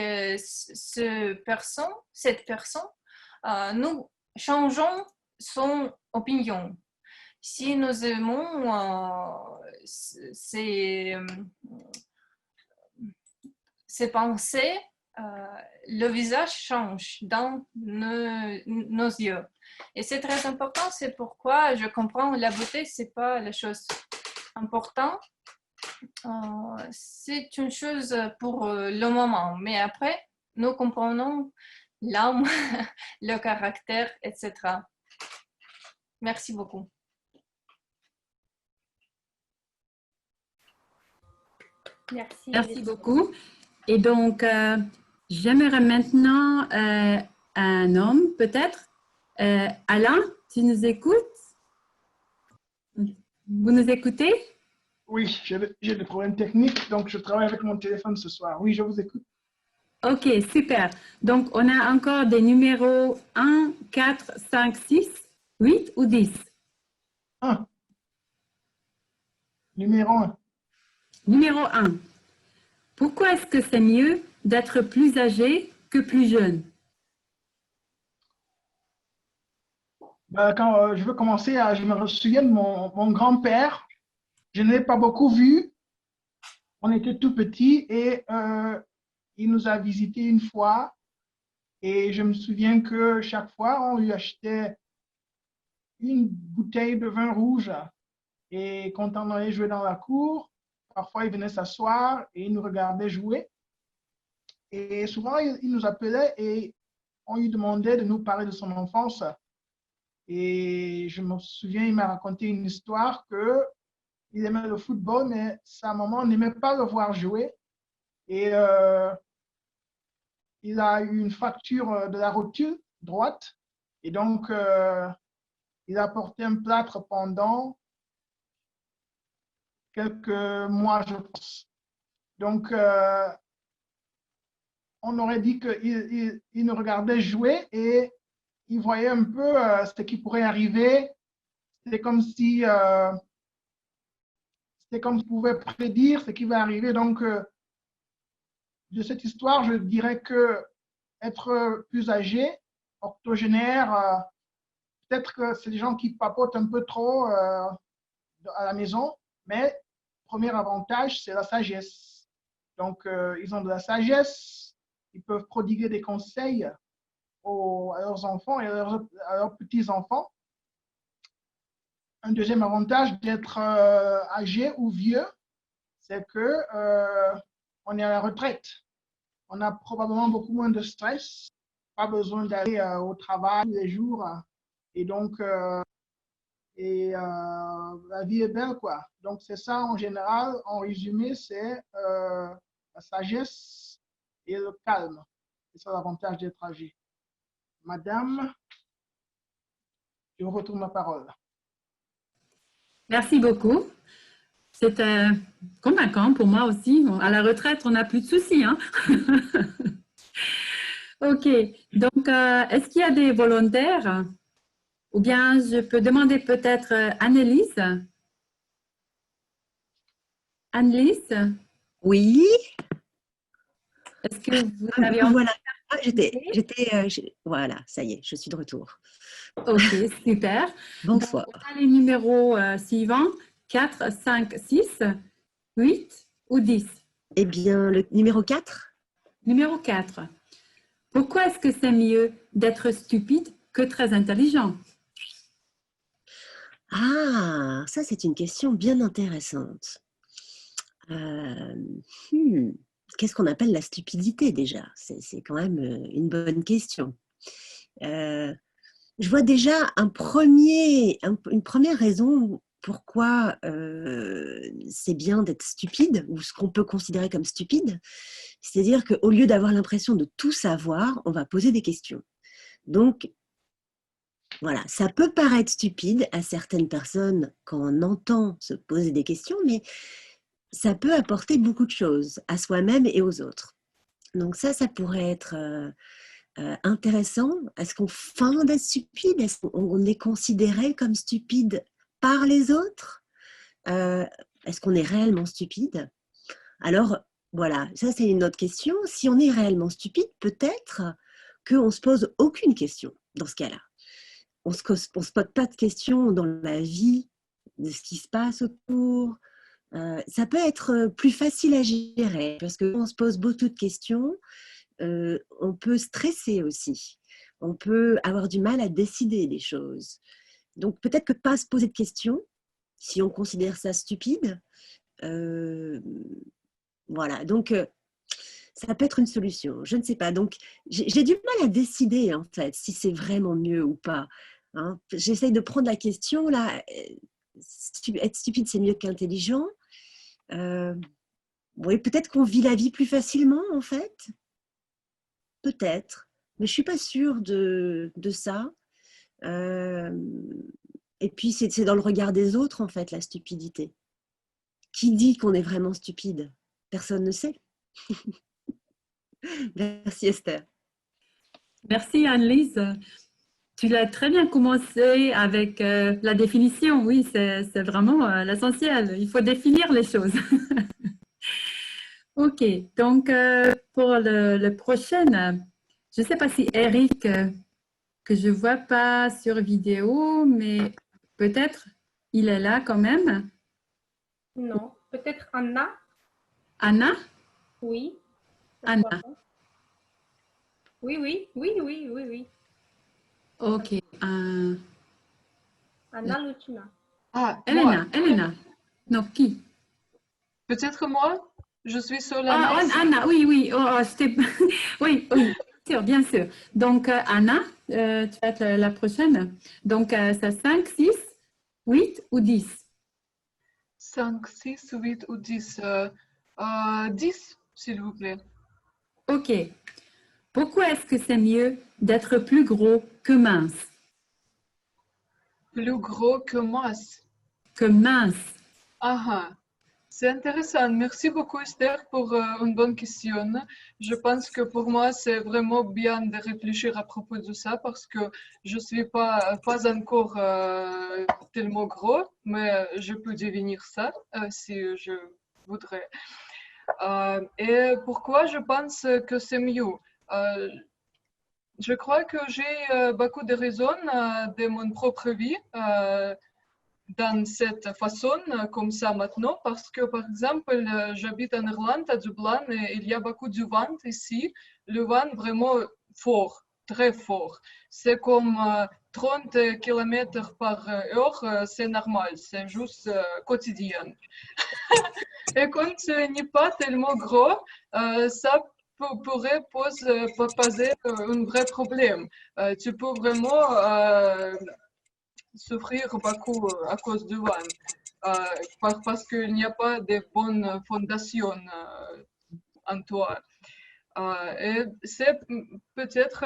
cette personne, nous changeons son opinion. Si nous aimons ses pensées, le visage change dans nos yeux. Et c'est très important, c'est pourquoi je comprends la beauté, c'est pas la chose importante. c'est une chose pour le moment, mais après, nous comprenons l'âme, le caractère, etc. Merci beaucoup. Merci. Merci beaucoup. Et donc, j'aimerais maintenant un homme, peut-être. Alain, tu nous écoutes? Vous nous écoutez? Oui, j'ai des problèmes techniques, donc je travaille avec mon téléphone ce soir. Oui, je vous écoute. Ok, super. Donc, on a encore des numéros 1, 4, 5, 6, 8 ou 10? 1. Numéro 1. Numéro 1. Pourquoi est-ce que c'est mieux d'être plus âgé que plus jeune? Quand je veux commencer, je me souviens de mon grand-père. Je ne l'ai pas beaucoup vu. On était tout petits et il nous a visités une fois. Et je me souviens que chaque fois, on lui achetait une bouteille de vin rouge. Et quand on allait jouer dans la cour, parfois il venait s'asseoir et il nous regardait jouer. Et souvent, il nous appelait et on lui demandait de nous parler de son enfance. Et je me souviens, il m'a raconté une histoire qu'il aimait le football, mais sa maman n'aimait pas le voir jouer. Et il a eu une fracture de la rotule droite. Et donc, il a porté un plâtre pendant quelques mois, je pense. Donc, on aurait dit qu'il nous regardait jouer et il voyait un peu ce qui pourrait arriver. C'était comme si il pouvait prédire ce qui va arriver. Donc, de cette histoire, je dirais que être plus âgé, octogénaire, peut-être que c'est des gens qui papotent un peu trop à la maison, mais premier avantage, c'est la sagesse. Donc, ils ont de la sagesse, ils peuvent prodiguer des conseils à leurs enfants et à leurs petits-enfants. Un deuxième avantage d'être âgé ou vieux, c'est que on est à la retraite. On a probablement beaucoup moins de stress, pas besoin d'aller au travail tous les jours. Et donc, la vie est belle, quoi. Donc, c'est ça en général, en résumé, c'est la sagesse et le calme. C'est ça l'avantage d'être âgé. Madame, je vous retourne la parole. Merci beaucoup. C'était convaincant pour moi aussi. Bon, à la retraite, on n'a plus de soucis, hein? Ok. Donc, est-ce qu'il y a des volontaires? Ou bien je peux demander peut-être Annelise? Annelise? Oui. Est-ce que vous avez envie? Voilà, voilà, ça y est, je suis de retour. Ok, super. Bonsoir. Donc, on a les numéros suivants, 4, 5, 6, 8 ou 10? Eh bien, le numéro 4. Numéro 4. Pourquoi est-ce que c'est mieux d'être stupide que très intelligent? Ah, ça c'est une question bien intéressante. Qu'est-ce qu'on appelle la stupidité déjà? C'est quand même une bonne question. Je vois déjà une première raison pourquoi c'est bien d'être stupide, ou ce qu'on peut considérer comme stupide. C'est-à-dire qu'au lieu d'avoir l'impression de tout savoir, on va poser des questions. Donc, voilà, ça peut paraître stupide à certaines personnes quand on entend se poser des questions, mais ça peut apporter beaucoup de choses à soi-même et aux autres. Donc ça pourrait être intéressant. Est-ce qu'on feint d'être stupide? Est-ce qu'on est considéré comme stupide par les autres? Est-ce qu'on est réellement stupide? Alors, voilà, ça c'est une autre question. Si on est réellement stupide, peut-être qu'on ne se pose aucune question dans ce cas-là. On ne se pose pas de questions dans la vie, de ce qui se passe autour. Ça peut être plus facile à gérer parce qu'on se pose beaucoup de questions. On peut stresser aussi. On peut avoir du mal à décider des choses. Donc peut-être que pas se poser de questions, si on considère ça stupide, Voilà, donc ça peut être une solution, je ne sais pas. Donc, j'ai du mal à décider, en fait, si c'est vraiment mieux ou pas. Hein. J'essaye de prendre la question, là, être stupide, c'est mieux qu'intelligent. Oui, peut-être qu'on vit la vie plus facilement, en fait. Peut-être, mais je ne suis pas sûre de ça. Et puis, c'est dans le regard des autres, en fait, la stupidité. Qui dit qu'on est vraiment stupide? Personne ne sait. Merci Esther. Merci Anne-Lise. Tu l'as très bien commencé avec la définition. Oui, c'est vraiment l'essentiel. Il faut définir les choses. Ok, donc pour le prochain, je ne sais pas si Eric, que je ne vois pas sur vidéo, mais peut-être il est là quand même. Non, peut-être Anna. Anna? Oui. Anna. Oui. Ok. Anna Lucina. Ah, Elena, Elena. Non, qui? Peut-être moi? Je suis sur la Ah, liste. Anna, oui. Oui, bien sûr. Donc, Anna, tu vas être la prochaine. Donc, c'est 5, 6, 8 ou 10? 5, 6, 8 ou 10. 10, s'il vous plaît. Ok. Pourquoi est-ce que c'est mieux d'être plus gros que mince? Plus gros que mince. Que mince. Ah, c'est intéressant. Merci beaucoup, Esther, pour une bonne question. Je pense que pour moi, c'est vraiment bien de réfléchir à propos de ça parce que je ne suis pas encore tellement gros, mais je peux devenir ça si je voudrais. Et pourquoi je pense que c'est mieux? Je crois que j'ai beaucoup de raisons de mon propre vie dans cette façon, comme ça maintenant, parce que par exemple, j'habite en Irlande, à Dublin, et il y a beaucoup de vent ici, le vent vraiment fort, très fort. C'est comme 30 km par heure, c'est normal, c'est juste quotidien. Et quand tu n'es pas tellement gros, ça pourrait poser un vrai problème. Tu peux vraiment souffrir beaucoup à cause du vent, parce qu'il n'y a pas de bonnes fondations en toi. Et c'est peut-être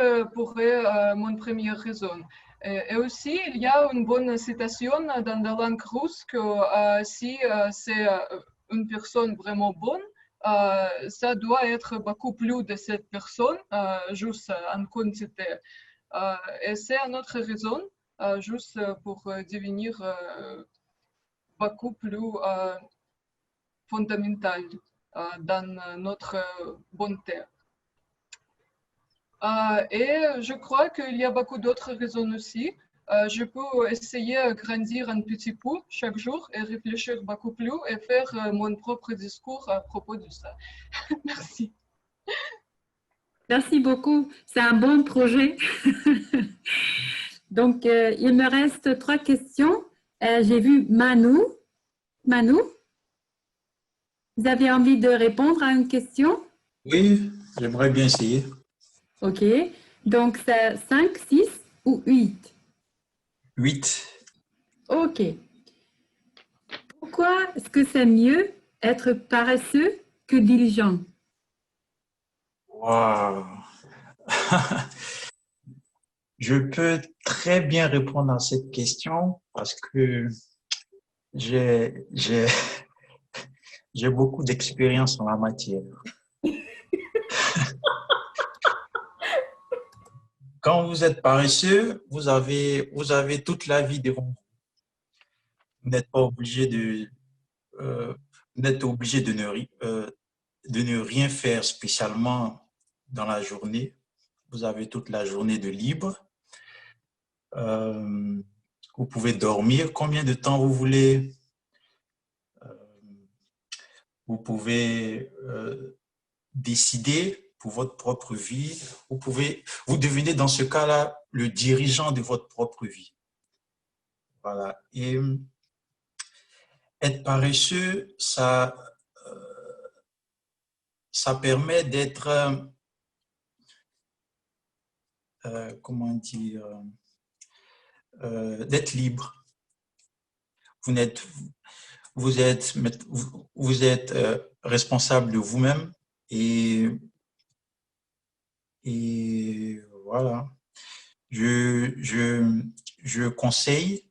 mon première raison. Et aussi, il y a une bonne citation dans la langue russe que si c'est une personne vraiment bonne, ça doit être beaucoup plus de cette personne, juste en quantité. Et c'est une autre raison, juste pour devenir beaucoup plus fondamental dans notre bonté. Et je crois qu'il y a beaucoup d'autres raisons aussi. Je peux essayer de grandir un petit peu chaque jour et réfléchir beaucoup plus et faire mon propre discours à propos de ça. Merci. Merci beaucoup. C'est un bon projet. Donc, il me reste 3 questions. J'ai vu Manu. Manu, vous avez envie de répondre à une question? Oui, j'aimerais bien essayer. Ok. Donc, c'est 5, 6 ou 8? 8. Ok. Pourquoi est-ce que c'est mieux être paresseux que diligent? Wow. Je peux très bien répondre à cette question parce que j'ai beaucoup d'expérience en la matière. Quand vous êtes paresseux, vous avez toute la vie devant vous. Vous n'êtes pas obligé de ne rien faire spécialement dans la journée. Vous avez toute la journée de libre. Vous pouvez dormir combien de temps vous voulez. Vous pouvez décider pour votre propre vie. Vous devenez dans ce cas-là le dirigeant de votre propre vie. Voilà. Et être paresseux, ça permet d'être, comment dire, d'être libre. Vous êtes responsable de vous-même et voilà. Je conseille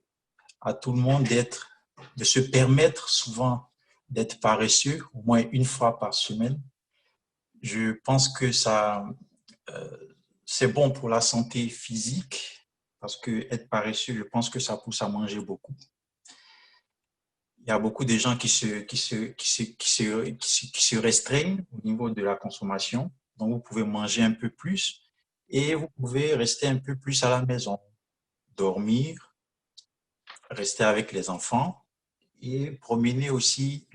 à tout le monde de se permettre souvent d'être paresseux, au moins une fois par semaine. Je pense que c'est bon pour la santé physique, parce que être paresseux, je pense que ça pousse à manger beaucoup. Il y a beaucoup de gens qui se restreignent au niveau de la consommation. Donc, vous pouvez manger un peu plus et vous pouvez rester un peu plus à la maison, dormir, rester avec les enfants et promener aussi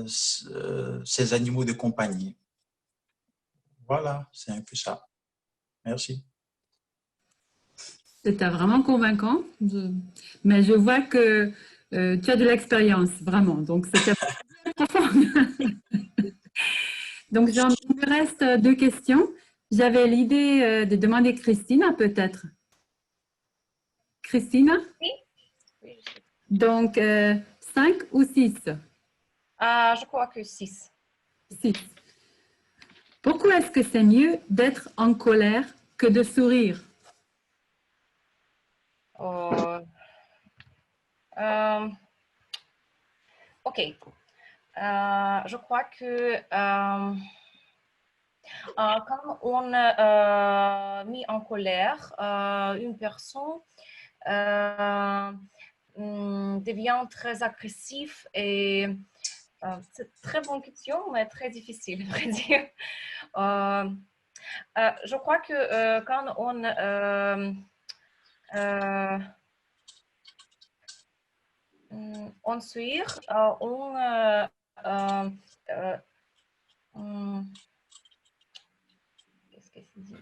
ces animaux de compagnie. Voilà, c'est un peu ça. Merci. C'était vraiment convaincant, mais je vois que tu as de l'expérience, vraiment. Donc, c'était profond. Donc, il me reste 2 questions. J'avais l'idée de demander Christina, peut-être. Christina? Oui. Donc, 5 ou 6? Je crois que 6. 6. Pourquoi est-ce que c'est mieux d'être en colère que de sourire? Ok. Je crois que quand on met en colère une personne devient très agressif et c'est une très bonne question, mais très difficile, à vrai dire. Je crois que quand on suit, qu'est-ce que c'est dit?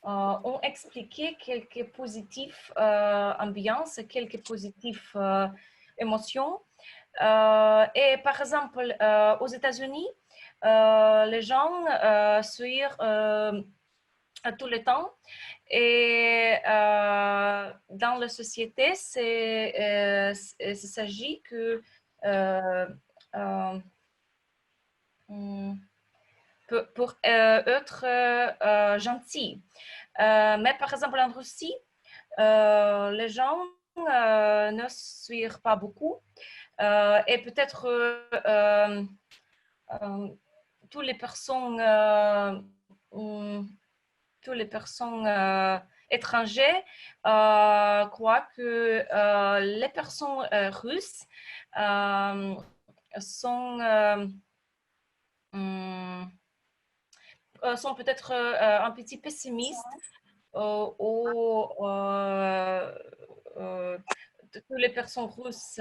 On expliquait quelques positifs ambiances, quelques positifs émotions. Et par exemple, aux États-Unis, les gens suivent tout le temps. Et dans la société, il s'agit que pour être gentil. Mais par exemple, en Russie, les gens ne suivent pas beaucoup. Et peut-être toutes les personnes étrangères croient que les personnes russes sont peut-être un petit pessimistes toutes les personnes russes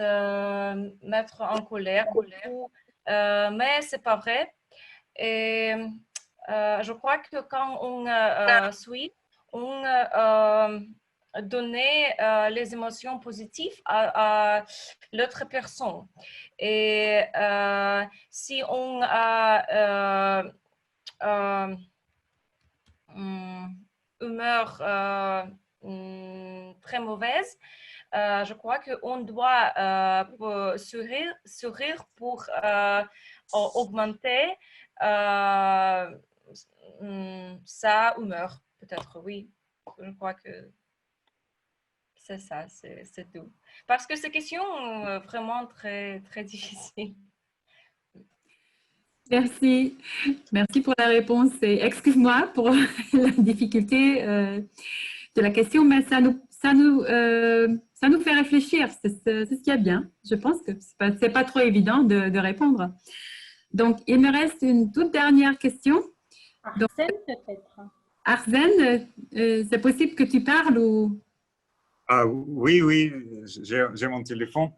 mettre en colère beaucoup, mais c'est pas vrai. Et je crois que quand on suit, on donner les émotions positives à l'autre personne. Et si on a humeur très mauvaise, je crois qu'on doit sourire pour augmenter sa humeur, peut-être, oui. Je crois que c'est ça, c'est tout. Parce que ces questions sont vraiment très, très difficiles. Merci. Merci pour la réponse. Et excuse-moi pour la difficulté de la question, mais ça nous fait réfléchir. C'est ce qu'il y a bien. Je pense que ce n'est pas trop évident de répondre. Donc, il me reste une toute dernière question. Arsène, peut-être. Arsène, c'est possible que tu parles ou… Ah, oui, j'ai mon téléphone.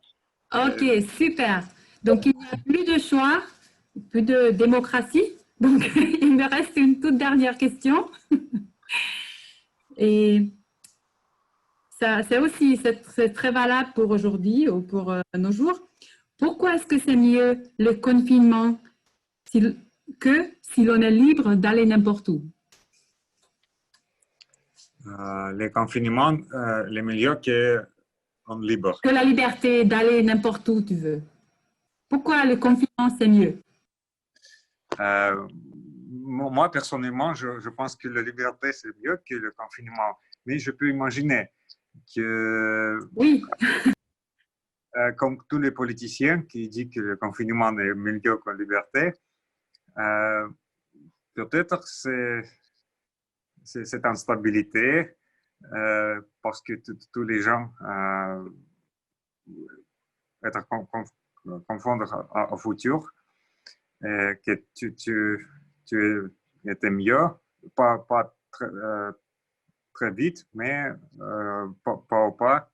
Ok, super. Donc, il n'y a plus de choix, plus de démocratie. Donc, il me reste une toute dernière question. Et c'est aussi c'est très valable pour aujourd'hui ou pour nos jours. Pourquoi est-ce que c'est mieux le confinement que si l'on est libre d'aller n'importe où? Le confinement, le mieux qu'en libre. Que la liberté d'aller n'importe où tu veux. Pourquoi le confinement c'est mieux? Moi, personnellement, je pense que la liberté, c'est mieux que le confinement. Mais je peux imaginer que, oui. Comme tous les politiciens qui disent que le confinement est mieux que la liberté, peut-être cette instabilité, parce que tous les gens être confondre au futur, que tu étais mieux, pas très vite, mais pas au pas.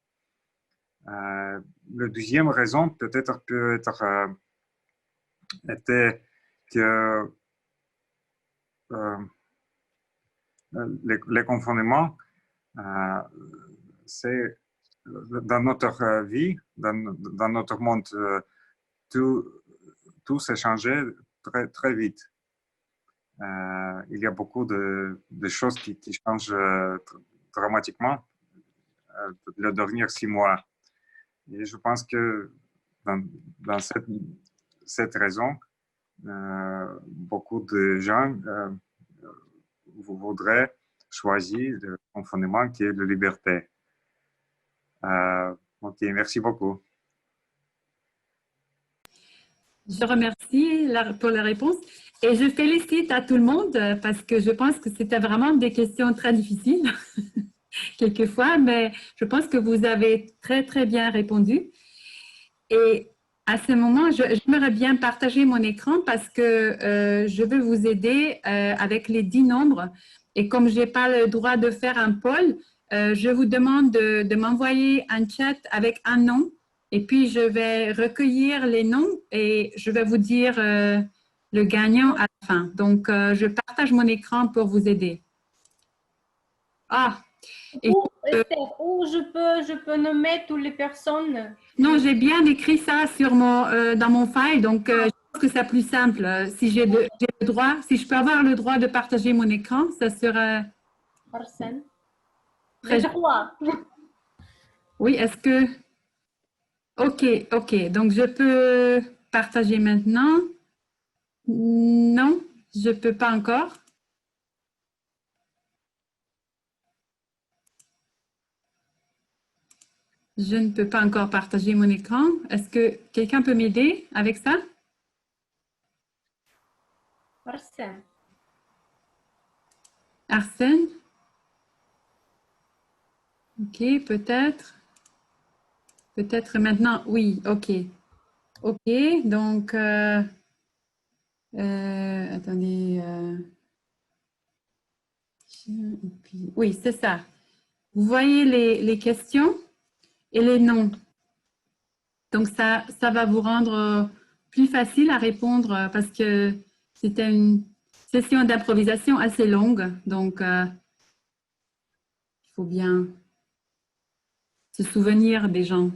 La deuxième raison peut-être peut être était que les confinements, c'est dans notre vie, dans notre monde, tout s'est changé très vite. Il y a beaucoup de choses qui changent dramatiquement les derniers 6 mois. Et je pense que dans cette raison, beaucoup de gens voudraient choisir le confinement qui est la liberté. Ok, merci beaucoup. Je remercie pour la réponse et je félicite à tout le monde parce que je pense que c'était vraiment des questions très difficiles quelquefois, mais je pense que vous avez très bien répondu. Et à ce moment, j'aimerais bien partager mon écran parce que je veux vous aider avec les 10 nombres. Et comme je n'ai pas le droit de faire un poll, je vous demande de m'envoyer un chat avec un nom. Et puis, je vais recueillir les noms et je vais vous dire le gagnant à la fin. Donc, je partage mon écran pour vous aider. Ah! Esther, où je peux nommer toutes les personnes? Non, j'ai bien écrit ça sur dans mon file, donc je pense que c'est plus simple. Si j'ai le droit, si je peux avoir le droit de partager mon écran, ça serait... Arsène. Le droit. Oui, est-ce que... Ok, donc je peux partager maintenant. Non, je ne peux pas encore. Je ne peux pas encore partager mon écran. Est-ce que quelqu'un peut m'aider avec ça? Arsène. Arsène? Ok, peut-être. Peut-être maintenant, oui, ok. Ok, donc, attendez. Oui, c'est ça. Vous voyez les questions et les noms. Donc, ça va vous rendre plus facile à répondre parce que c'était une session d'improvisation assez longue. Donc, il faut bien se souvenir des gens.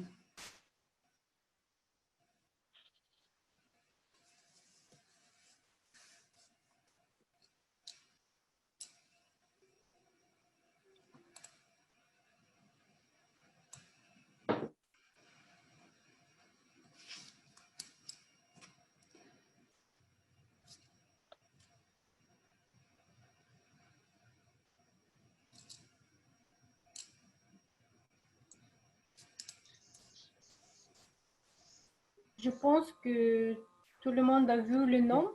Je pense que tout le monde a vu le nom.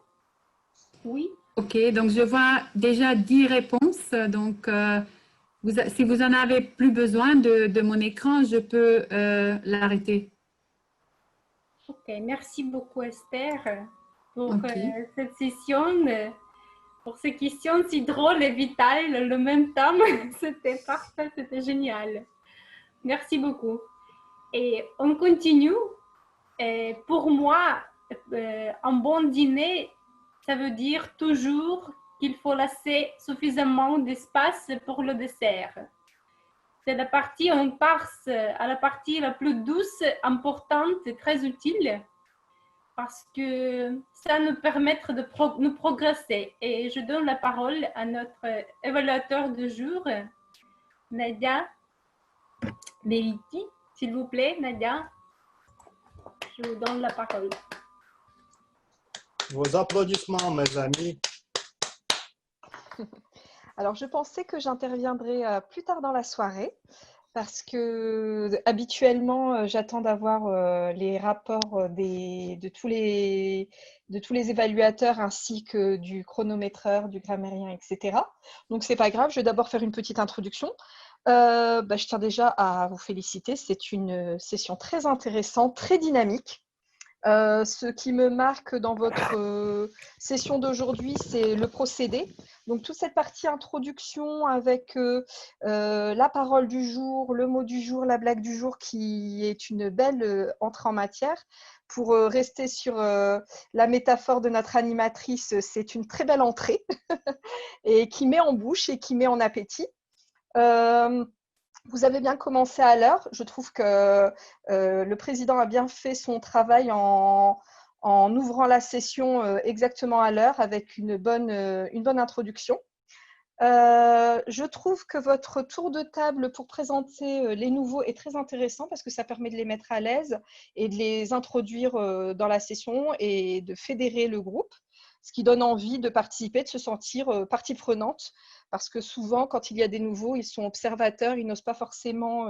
Oui. Ok, donc je vois déjà 10 réponses. Donc, si vous en avez plus besoin de mon écran, je peux l'arrêter. Ok, merci beaucoup Esther pour cette session, pour ces questions si drôles et vitales le même temps. C'était parfait, c'était génial. Merci beaucoup. Et on continue. Et pour moi, un bon dîner, ça veut dire toujours qu'il faut laisser suffisamment d'espace pour le dessert. c'est la partie, on passe à la partie la plus douce, importante et très utile parce que ça nous permet de nous progresser. Et je donne la parole à notre évaluateur du jour, Nadia Meliti. S'il vous plaît, Nadia, je vous donne la parole. Vos applaudissements, mes amis. Alors, je pensais que j'interviendrais plus tard dans la soirée parce que habituellement, j'attends d'avoir les rapports de tous les évaluateurs ainsi que du chronométreur, du grammairien, etc. Donc, c'est pas grave, je vais d'abord faire une petite introduction. Je tiens déjà à vous féliciter, c'est une session très intéressante, très dynamique. Ce qui me marque dans votre session d'aujourd'hui, c'est le procédé. Donc, toute cette partie introduction avec la parole du jour, le mot du jour, la blague du jour, qui est une belle entrée en matière. Pour rester sur la métaphore de notre animatrice, c'est une très belle entrée et qui met en bouche et qui met en appétit. Vous avez bien commencé à l'heure. Je trouve que le président a bien fait son travail en ouvrant la session exactement à l'heure avec une bonne introduction. Je trouve que votre tour de table pour présenter les nouveaux est très intéressant parce que ça permet de les mettre à l'aise et de les introduire dans la session et de fédérer le groupe, ce qui donne envie de participer, de se sentir partie prenante. Parce que souvent, quand il y a des nouveaux, ils sont observateurs, ils n'osent pas forcément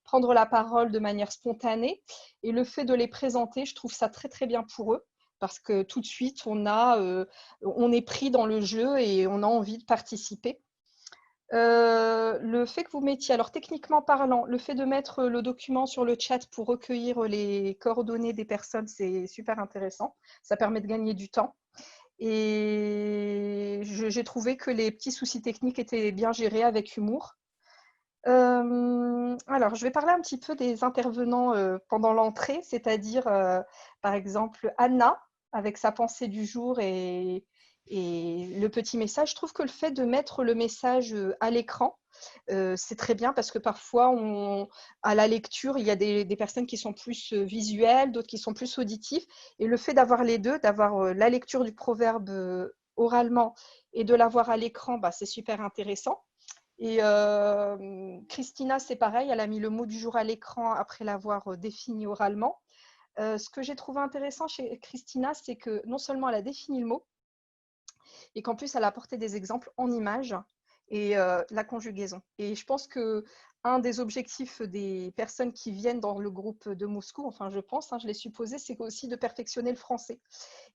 prendre la parole de manière spontanée. Et le fait de les présenter, je trouve ça très, très bien pour eux. Parce que tout de suite, on est pris dans le jeu et on a envie de participer. Le fait que vous mettiez, alors techniquement parlant, le fait de mettre le document sur le chat pour recueillir les coordonnées des personnes, c'est super intéressant. Ça permet de gagner du temps. Et j'ai trouvé que les petits soucis techniques étaient bien gérés avec humour. Alors, je vais parler un petit peu des intervenants pendant l'entrée, c'est-à-dire, par exemple, Anna, avec sa pensée du jour et le petit message. Je trouve que le fait de mettre le message à l'écran, c'est très bien parce que parfois, à la lecture, il y a des personnes qui sont plus visuelles, d'autres qui sont plus auditives. Et le fait d'avoir les deux, d'avoir la lecture du proverbe oralement et de l'avoir à l'écran, c'est super intéressant. Et Christina, c'est pareil, elle a mis le mot du jour à l'écran après l'avoir défini oralement. Ce que j'ai trouvé intéressant chez Christina, c'est que non seulement elle a défini le mot, et qu'en plus elle a apporté des exemples en images et la conjugaison. Et je pense qu'un des objectifs des personnes qui viennent dans le groupe de Moscou, enfin je pense, je l'ai supposé, c'est aussi de perfectionner le français.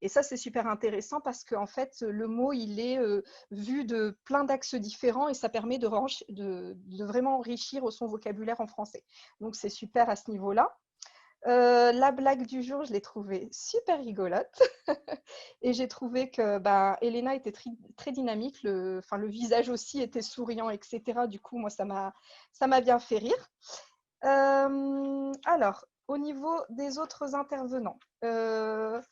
Et ça, c'est super intéressant parce qu'en fait, le mot, il est vu de plein d'axes différents et ça permet de vraiment enrichir son vocabulaire en français. Donc, c'est super à ce niveau-là. La blague du jour, je l'ai trouvée super rigolote. Et j'ai trouvé que Elena était très dynamique, le visage aussi était souriant, etc. Du coup, moi, ça m'a bien fait rire. Alors, au niveau des autres intervenants, la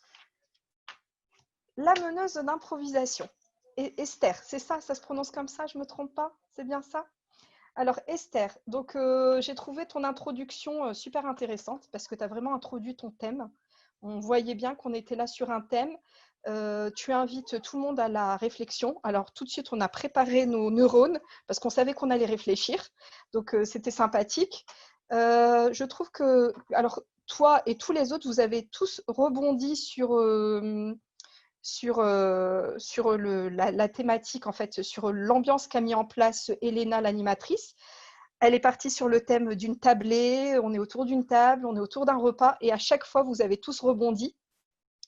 meneuse d'improvisation, Esther, c'est ça, ça se prononce comme ça, je ne me trompe pas? C'est bien ça? Alors Esther, donc j'ai trouvé ton introduction super intéressante parce que tu as vraiment introduit ton thème. On voyait bien qu'on était là sur un thème. Tu invites tout le monde à la réflexion. Alors tout de suite, on a préparé nos neurones parce qu'on savait qu'on allait réfléchir. Donc c'était sympathique. Je trouve que, alors toi et tous les autres, vous avez tous rebondi sur la thématique, en fait, sur l'ambiance qu'a mis en place Elena, l'animatrice. Elle est partie sur le thème d'une tablée, on est autour d'une table, on est autour d'un repas, et à chaque fois, vous avez tous rebondi.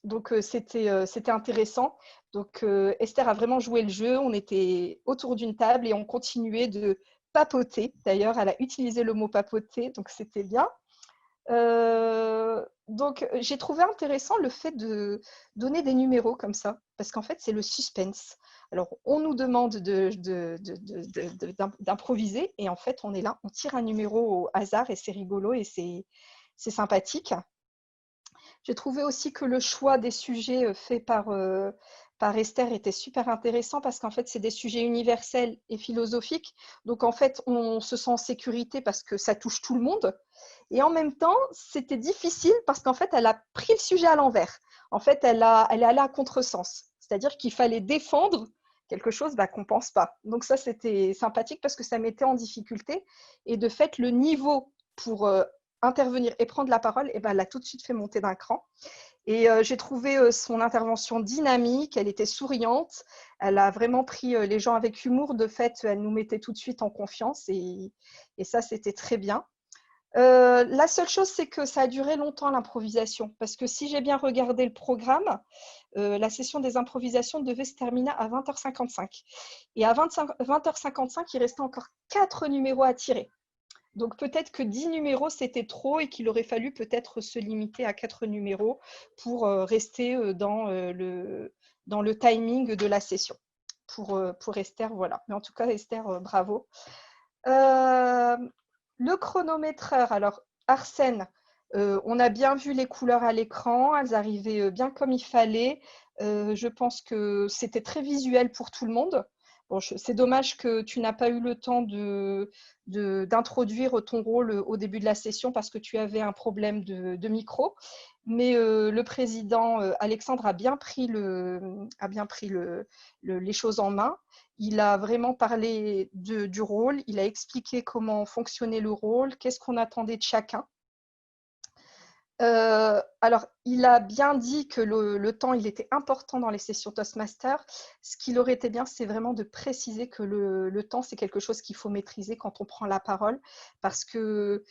Donc, c'était intéressant. Donc, Esther a vraiment joué le jeu, on était autour d'une table et on continuait de papoter. D'ailleurs, elle a utilisé le mot papoter, donc c'était bien. Donc, j'ai trouvé intéressant le fait de donner des numéros comme ça, parce qu'en fait, c'est le suspense. Alors, on nous demande d'improviser, et en fait, on est là, on tire un numéro au hasard, et c'est rigolo, et c'est sympathique. J'ai trouvé aussi que le choix des sujets fait par par Esther était super intéressant parce qu'en fait, c'est des sujets universels et philosophiques. Donc, en fait, on se sent en sécurité parce que ça touche tout le monde. Et en même temps, c'était difficile parce qu'en fait, elle a pris le sujet à l'envers. En fait, elle est allée à contresens. C'est-à-dire qu'il fallait défendre quelque chose qu'on ne pense pas. Donc ça, c'était sympathique parce que ça mettait en difficulté. Et de fait, le niveau pour intervenir et prendre la parole, elle a tout de suite fait monter d'un cran. Et j'ai trouvé son intervention dynamique, elle était souriante, elle a vraiment pris les gens avec humour. De fait, elle nous mettait tout de suite en confiance et ça, c'était très bien. La seule chose, c'est que ça a duré longtemps l'improvisation, parce que si j'ai bien regardé le programme, la session des improvisations devait se terminer à 20h55. Et à 20h55, il restait encore 4 numéros à tirer. Donc peut-être que 10 numéros, c'était trop et qu'il aurait fallu peut-être se limiter à 4 numéros pour rester dans le timing de la session. Pour Esther, voilà. Mais en tout cas, Esther, bravo. Le chronométreur, alors Arsène, on a bien vu les couleurs à l'écran, elles arrivaient bien comme il fallait. Je pense que c'était très visuel pour tout le monde. Bon, c'est dommage que tu n'as pas eu le temps d'introduire ton rôle au début de la session parce que tu avais un problème de micro. Mais le président Alexandre a bien pris les choses en main. Il a vraiment parlé du rôle, il a expliqué comment fonctionnait le rôle, qu'est-ce qu'on attendait de chacun. Alors, il a bien dit que le temps, il était important dans les sessions Toastmaster. Ce qu'il aurait été bien, c'est vraiment de préciser que le temps, c'est quelque chose qu'il faut maîtriser quand on prend la parole, parce que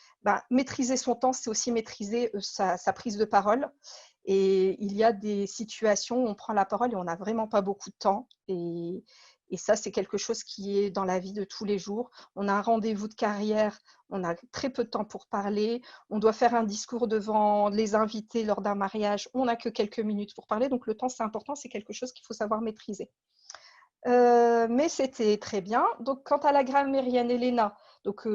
maîtriser son temps, c'est aussi maîtriser sa prise de parole. Et il y a des situations où on prend la parole et on n'a vraiment pas beaucoup de temps. Et ça, c'est quelque chose qui est dans la vie de tous les jours. On a un rendez-vous de carrière, on a très peu de temps pour parler. On doit faire un discours devant les invités lors d'un mariage, on n'a que quelques minutes pour parler. Donc, le temps, c'est important, c'est quelque chose qu'il faut savoir maîtriser. Mais c'était très bien. Donc, quant à la grammairienne Elena,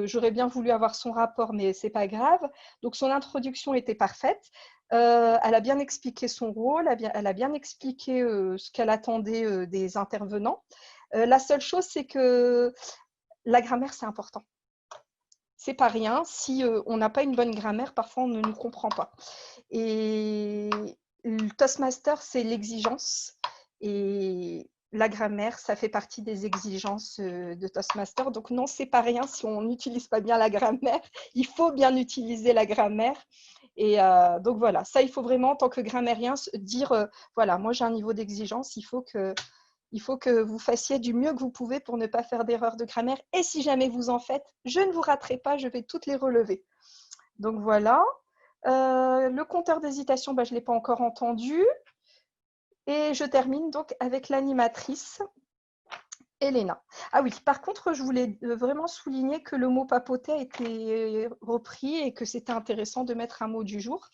j'aurais bien voulu avoir son rapport, mais ce n'est pas grave. Donc, son introduction était parfaite. Elle a bien expliqué son rôle, elle a bien expliqué ce qu'elle attendait des intervenants. La seule chose, c'est que la grammaire, c'est important. C'est pas rien. Si on n'a pas une bonne grammaire, parfois on ne nous comprend pas. Et le Toastmaster, c'est l'exigence. Et la grammaire, ça fait partie des exigences de Toastmaster. Donc non, c'est pas rien si on n'utilise pas bien la grammaire. Il faut bien utiliser la grammaire. Et donc voilà, ça, il faut vraiment, en tant que grammairien, dire, voilà, moi j'ai un niveau d'exigence, il faut que vous fassiez du mieux que vous pouvez pour ne pas faire d'erreurs de grammaire. Et si jamais vous en faites, je ne vous raterai pas, je vais toutes les relever. Donc voilà. Le compteur d'hésitation, je ne l'ai pas encore entendu. Et je termine donc avec l'animatrice, Elena. Ah oui, par contre, je voulais vraiment souligner que le mot papoter a été repris et que c'était intéressant de mettre un mot du jour.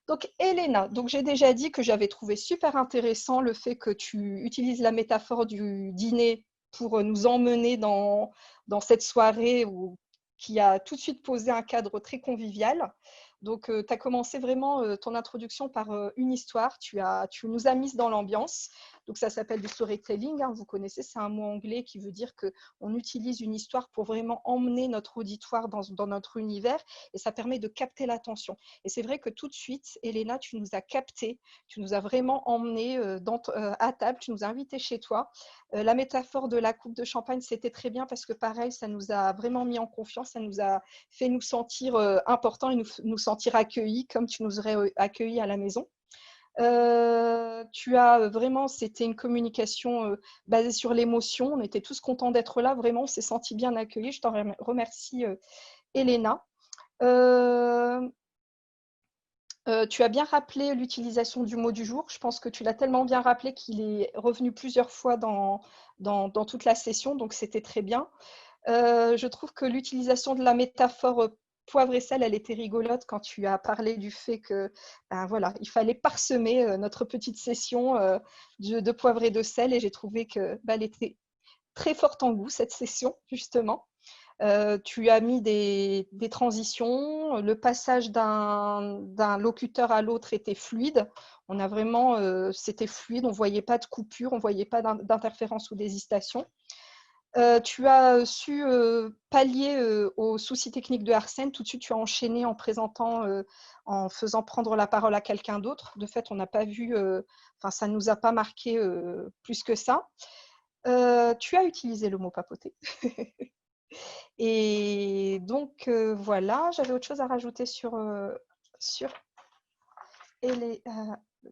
Donc, Elena, j'ai déjà dit que j'avais trouvé super intéressant le fait que tu utilises la métaphore du dîner pour nous emmener dans cette soirée qui a tout de suite posé un cadre très convivial. Donc, tu as commencé vraiment ton introduction par une histoire. Tu nous as mis dans l'ambiance. Donc, ça s'appelle du storytelling. Vous connaissez, c'est un mot anglais qui veut dire qu'on utilise une histoire pour vraiment emmener notre auditoire dans notre univers et ça permet de capter l'attention. Et c'est vrai que tout de suite, Elena, tu nous as capté, tu nous as vraiment emmené à table, tu nous as invités chez toi. La métaphore de la coupe de champagne, c'était très bien parce que pareil, ça nous a vraiment mis en confiance, ça nous a fait nous sentir importants et nous sentir accueillis comme tu nous aurais accueillis à la maison. Tu as vraiment, c'était une communication basée sur l'émotion. On était tous contents d'être là. Vraiment, on s'est sentis bien accueillis. Je t'en remercie, Elena. Tu as bien rappelé l'utilisation du mot du jour. Je pense que tu l'as tellement bien rappelé qu'il est revenu plusieurs fois dans toute la session. Donc, c'était très bien. Je trouve que l'utilisation de la métaphore poivre et sel, elle était rigolote quand tu as parlé du fait que voilà, il fallait parsemer notre petite session de poivre et de sel et j'ai trouvé qu'elle était très forte en goût, cette session, justement. Tu as mis des transitions. Le passage d'un locuteur à l'autre était fluide. On a vraiment, c'était fluide. On ne voyait pas de coupure, on ne voyait pas d'interférence ou d'hésitation. Tu as su pallier aux soucis techniques de Arsène. Tout de suite, tu as enchaîné en présentant, en faisant prendre la parole à quelqu'un d'autre. De fait, on n'a pas vu, enfin, ça ne nous a pas marqué plus que ça. Tu as utilisé le mot papoter. Et donc, voilà, j'avais autre chose à rajouter sur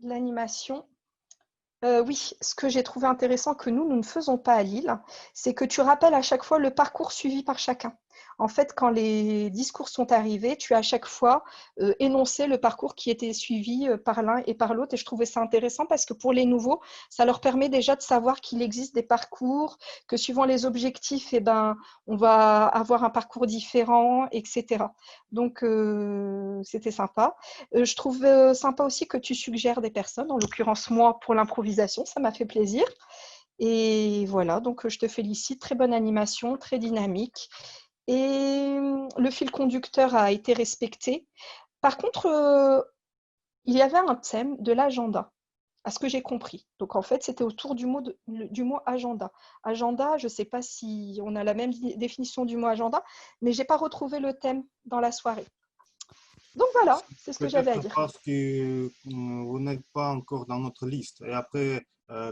l'animation. Oui, ce que j'ai trouvé intéressant que nous ne faisons pas à Lille, c'est que tu rappelles à chaque fois le parcours suivi par chacun. En fait, quand les discours sont arrivés, tu as à chaque fois énoncé le parcours qui était suivi par l'un et par l'autre. Et je trouvais ça intéressant parce que pour les nouveaux, ça leur permet déjà de savoir qu'il existe des parcours, que suivant les objectifs, eh ben, on va avoir un parcours différent, etc. Donc, c'était sympa. Je trouve sympa aussi que tu suggères des personnes, en l'occurrence moi pour l'improvisation, ça m'a fait plaisir. Et voilà, donc je te félicite, très bonne animation, très dynamique. Et le fil conducteur a été respecté. Par contre, il y avait un thème de l'agenda, à ce que j'ai compris. Donc en fait, c'était autour du mot agenda. Agenda, je ne sais pas si on a la même définition du mot agenda, mais je n'ai pas retrouvé le thème dans la soirée. Donc voilà, c'est ce que j'avais à dire. Parce que vous n'êtes pas encore dans notre liste. Et après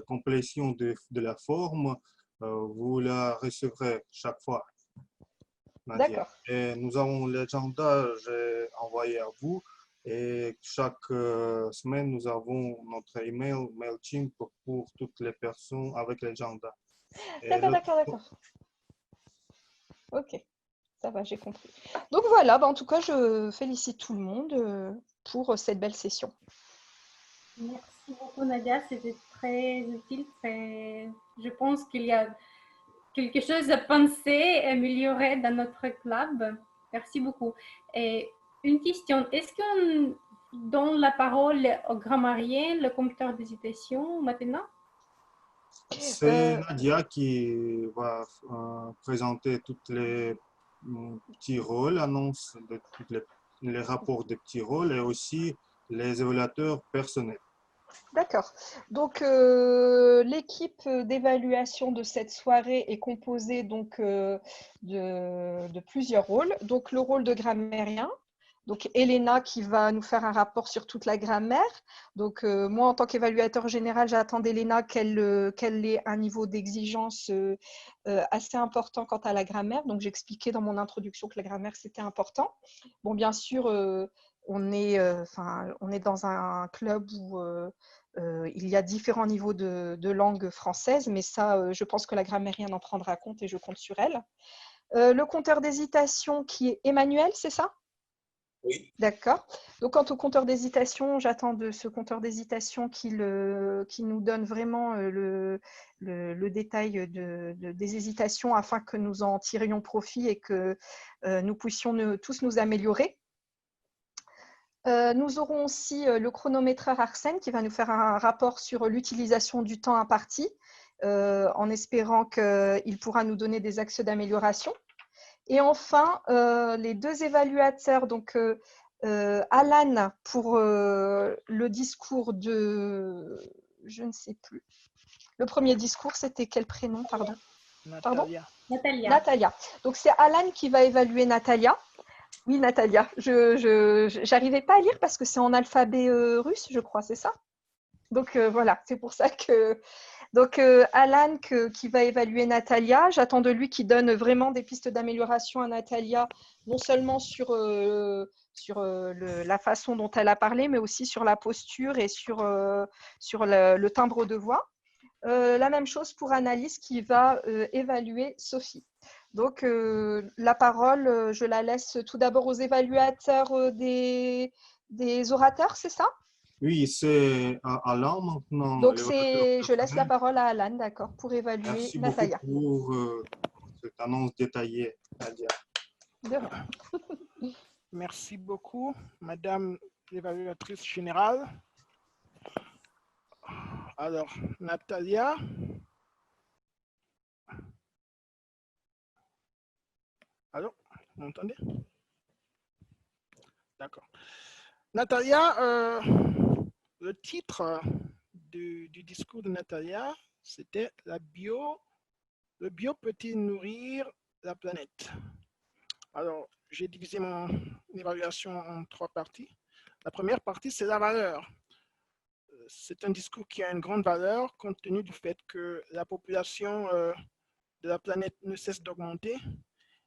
complétion de la forme, vous la recevrez chaque fois. Nadia. Et nous avons l'agenda, j'ai envoyé à vous. Et chaque semaine, nous avons notre email, MailChimp, pour toutes les personnes avec l'agenda. D'accord. Ok, ça va, j'ai compris. Donc voilà, en tout cas, je félicite tout le monde pour cette belle session. Merci beaucoup, Nadia. C'était très utile. Je pense qu'il y a quelque chose à penser et améliorer dans notre club. Merci beaucoup. Et une question, est-ce qu'on donne la parole au grammairien, le compteur d'hésitation maintenant? C'est Nadia qui va présenter tous les petits rôles, annonce de tous les rapports des petits rôles et aussi les évaluateurs personnels. D'accord. Donc, l'équipe d'évaluation de cette soirée est composée donc, de plusieurs rôles. Donc, le rôle de grammairien. Donc, Elena qui va nous faire un rapport sur toute la grammaire. Donc, moi, en tant qu'évaluateur général, j'attends d'Elena qu'elle ait un niveau d'exigence assez important quant à la grammaire. Donc, j'expliquais dans mon introduction que la grammaire, c'était important. Bon, bien sûr, on est dans un club où il y a différents niveaux de langue française, mais ça, je pense que la grammairienne en prendra compte et je compte sur elle. Le compteur d'hésitation qui est Emmanuel, c'est ça? Oui. D'accord. Donc, quant au compteur d'hésitation, j'attends de ce compteur d'hésitation qui nous donne vraiment le détail des hésitations afin que nous en tirions profit et que nous puissions tous nous améliorer. Nous aurons aussi le chronométreur Arsène qui va nous faire un rapport sur l'utilisation du temps imparti en espérant qu'il pourra nous donner des axes d'amélioration. Et enfin, les deux évaluateurs, donc Alan pour le discours de… Je ne sais plus. Le premier discours, c'était quel prénom, pardon? Natalia. Natalia. Donc, c'est Alan qui va évaluer Natalia. Oui, Natalia. Je n'arrivais pas à lire parce que c'est en alphabet russe, je crois, c'est ça? Donc, voilà, c'est pour ça que… Donc, Alan qui va évaluer Natalia, j'attends de lui qu'il donne vraiment des pistes d'amélioration à Natalia, non seulement sur la façon dont elle a parlé, mais aussi sur la posture et sur le timbre de voix. La même chose pour Annalise qui va évaluer Sophie. Donc, la parole, je la laisse tout d'abord aux évaluateurs des orateurs, c'est ça? Oui, c'est Alain maintenant. Donc, je laisse la parole à Alan, d'accord, pour évaluer Merci Natalia. beaucoup pour cette annonce détaillée, Nadia. De rien. Merci beaucoup, Madame l'évaluatrice générale. Alors, Natalia. Vous m'entendez? D'accord. Natalia, le titre du discours de Natalia, c'était le bio peut-il nourrir la planète? Alors, j'ai divisé mon évaluation en 3 parties. La première partie, c'est la valeur. C'est un discours qui a une grande valeur compte tenu du fait que la population de la planète ne cesse d'augmenter.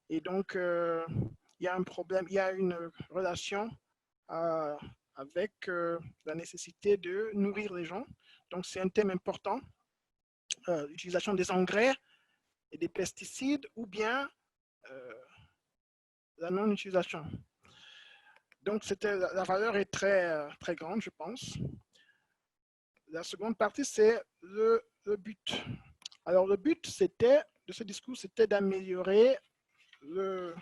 Et donc, il y a un problème, il y a une relation avec la nécessité de nourrir les gens. Donc, c'est un thème important, l'utilisation des engrais et des pesticides ou bien la non-utilisation. Donc, la valeur est très, très grande, je pense. La seconde partie, c'est le but. Alors, le but de ce discours, c'était d'améliorer la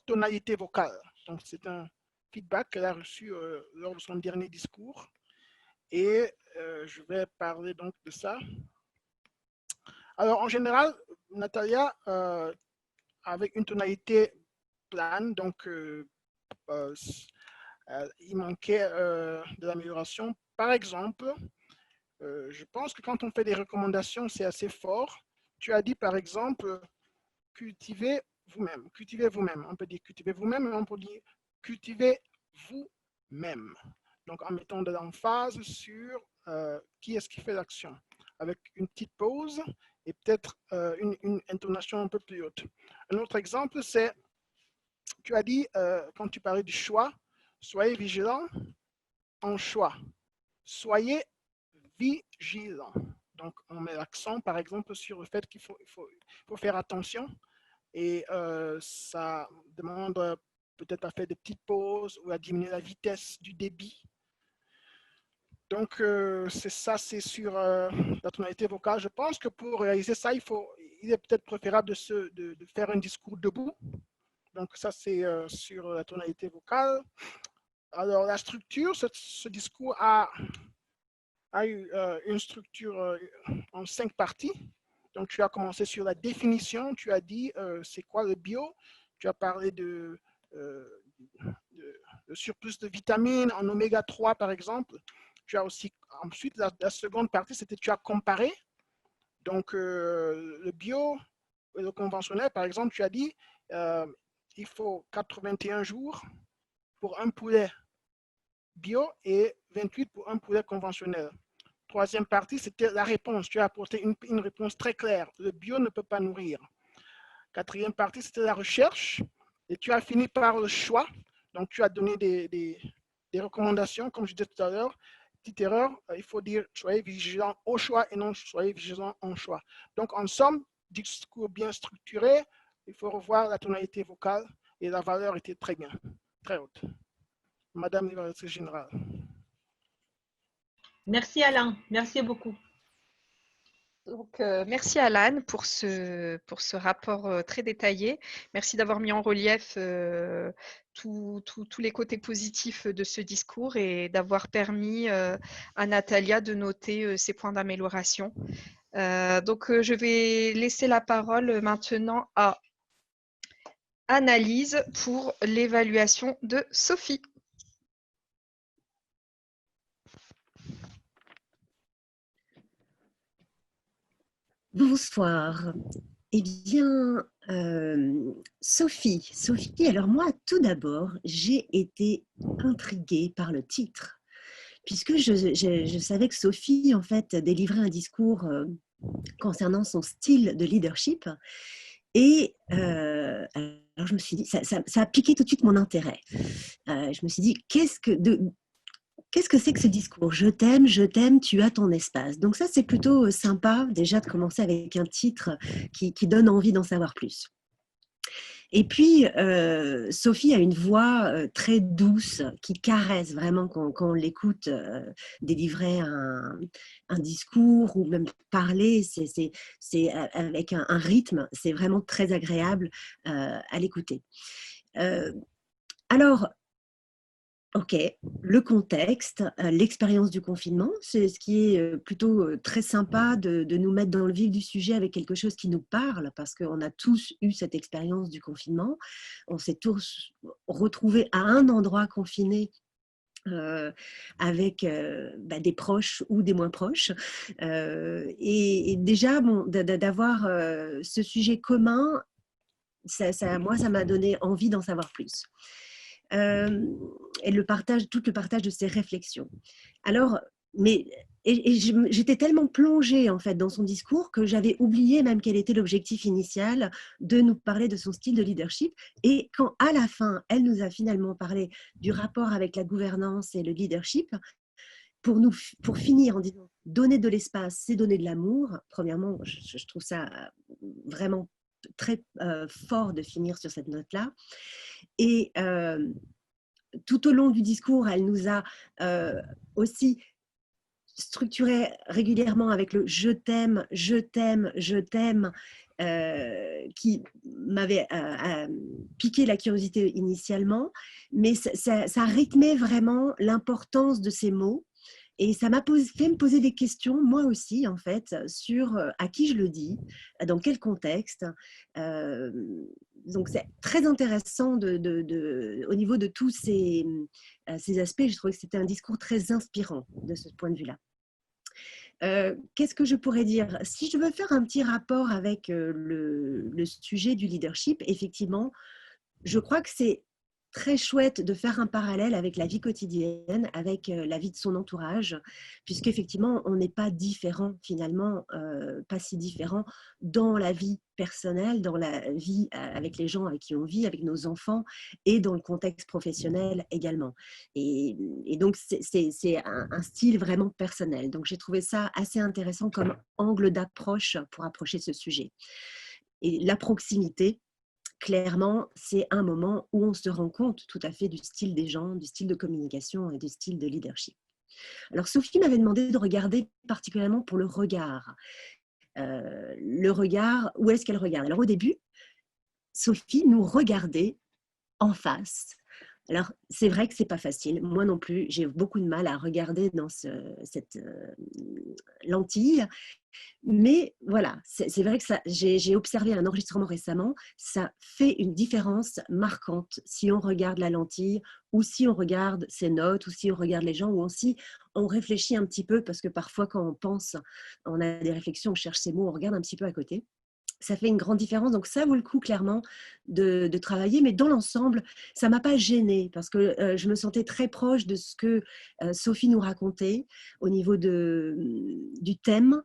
tonalité vocale. Donc, c'est un feedback qu'elle a reçu lors de son dernier discours. Et je vais parler donc de ça. Alors, en général, Natalia, avec une tonalité plane, donc il manquait de l'amélioration. Par exemple, je pense que quand on fait des recommandations, c'est assez fort. Tu as dit, par exemple, cultivez vous-même. Cultivez vous-même. On peut dire cultivez vous-même, mais on peut dire cultivez vous-même. Donc, en mettant de l'emphase sur qui est-ce qui fait l'action, avec une petite pause et peut-être une intonation un peu plus haute. Un autre exemple, c'est, tu as dit, quand tu parlais du choix, soyez vigilants en choix. Soyez vigilants. Donc, on met l'accent, par exemple, sur le fait qu'il faut faire attention. Et ça demande peut-être à faire des petites pauses ou à diminuer la vitesse du débit. Donc, c'est ça, c'est sur la tonalité vocale. Je pense que pour réaliser ça, il est peut-être préférable de faire un discours debout. Donc, ça, c'est sur la tonalité vocale. Alors, la structure, ce discours a eu une structure en 5 parties. Donc, tu as commencé sur la définition. Tu as dit, c'est quoi le bio? Tu as parlé de surplus de vitamines en oméga 3, par exemple. Tu as aussi, ensuite, la seconde partie, c'était tu as comparé. Donc, le bio et le conventionnel, par exemple, tu as dit, il faut 81 jours pour un poulet bio et 28 pour un poulet conventionnel. Troisième partie, c'était la réponse. Tu as apporté une réponse très claire. Le bio ne peut pas nourrir. Quatrième partie, c'était la recherche. Et tu as fini par le choix. Donc, tu as donné des recommandations, comme je disais tout à l'heure. Petite erreur, il faut dire soyez vigilant au choix et non soyez vigilant en choix. Donc, en somme, discours bien structuré, il faut revoir la tonalité vocale et la valeur était très bien, très haute. Madame l'évaluatrice générale. Merci Alain, merci beaucoup. Donc, merci Alan pour ce rapport très détaillé. Merci d'avoir mis en relief tous les côtés positifs de ce discours et d'avoir permis à Natalia de noter ses points d'amélioration. Donc, je vais laisser la parole maintenant à Annalise pour l'évaluation de Sophie. Bonsoir. Eh bien, Sophie, alors moi, tout d'abord, j'ai été intriguée par le titre, puisque je savais que Sophie, en fait, délivrait un discours concernant son style de leadership. Et alors, je me suis dit, ça a piqué tout de suite mon intérêt. Je me suis dit, qu'est-ce que c'est que ce discours? Je t'aime, tu as ton espace. Donc ça, c'est plutôt sympa déjà de commencer avec un titre qui donne envie d'en savoir plus. Et puis, Sophie a une voix très douce qui caresse vraiment quand on l'écoute délivrer un discours ou même parler. C'est avec un rythme, c'est vraiment très agréable à l'écouter. Alors, Ok, le contexte, l'expérience du confinement, c'est ce qui est plutôt très sympa de nous mettre dans le vif du sujet avec quelque chose qui nous parle, parce qu'on a tous eu cette expérience du confinement. On s'est tous retrouvés à un endroit confiné avec des proches ou des moins proches. Et déjà, bon, d'avoir ce sujet commun, moi, ça m'a donné envie d'en savoir plus. Et tout le partage de ses réflexions. Alors, j'étais tellement plongée en fait dans son discours que j'avais oublié même quel était l'objectif initial de nous parler de son style de leadership. Et quand à la fin, elle nous a finalement parlé du rapport avec la gouvernance et le leadership, pour finir en disant donner de l'espace, c'est donner de l'amour. Premièrement, je trouve ça vraiment très fort de finir sur cette note-là. Et tout au long du discours, elle nous a aussi structuré régulièrement avec le « je t'aime, je t'aime, je t'aime », qui m'avait piqué la curiosité initialement, mais ça rythmait vraiment l'importance de ces mots. Et ça m'a fait me poser des questions, moi aussi, en fait, sur à qui je le dis, dans quel contexte. Donc, c'est très intéressant au niveau de tous ces aspects. Je trouvais que c'était un discours très inspirant de ce point de vue-là. Qu'est-ce que je pourrais dire? Si je veux faire un petit rapport avec le sujet du leadership, effectivement, je crois que c'est très chouette de faire un parallèle avec la vie quotidienne, avec la vie de son entourage, puisqu'effectivement, on n'est pas différent finalement, pas si différent dans la vie personnelle, dans la vie avec les gens avec qui on vit, avec nos enfants et dans le contexte professionnel également. Et donc, c'est un style vraiment personnel. Donc, j'ai trouvé ça assez intéressant comme angle d'approche pour approcher ce sujet. Et la proximité, clairement, c'est un moment où on se rend compte tout à fait du style des gens, du style de communication et du style de leadership. Alors, Sophie m'avait demandé de regarder particulièrement pour le regard. Le regard, où est-ce qu'elle regarde? Alors, au début, Sophie nous regardait en face. Alors, c'est vrai que ce n'est pas facile. Moi non plus, j'ai beaucoup de mal à regarder dans cette lentille. Mais voilà, c'est vrai que j'ai observé un enregistrement récemment, ça fait une différence marquante si on regarde la lentille ou si on regarde ses notes ou si on regarde les gens ou si on réfléchit un petit peu parce que parfois quand on pense, on a des réflexions, on cherche ses mots, on regarde un petit peu à côté. Ça fait une grande différence. Donc, ça vaut le coup, clairement, de travailler. Mais dans l'ensemble, ça ne m'a pas gênée parce que je me sentais très proche de ce que Sophie nous racontait au niveau du thème.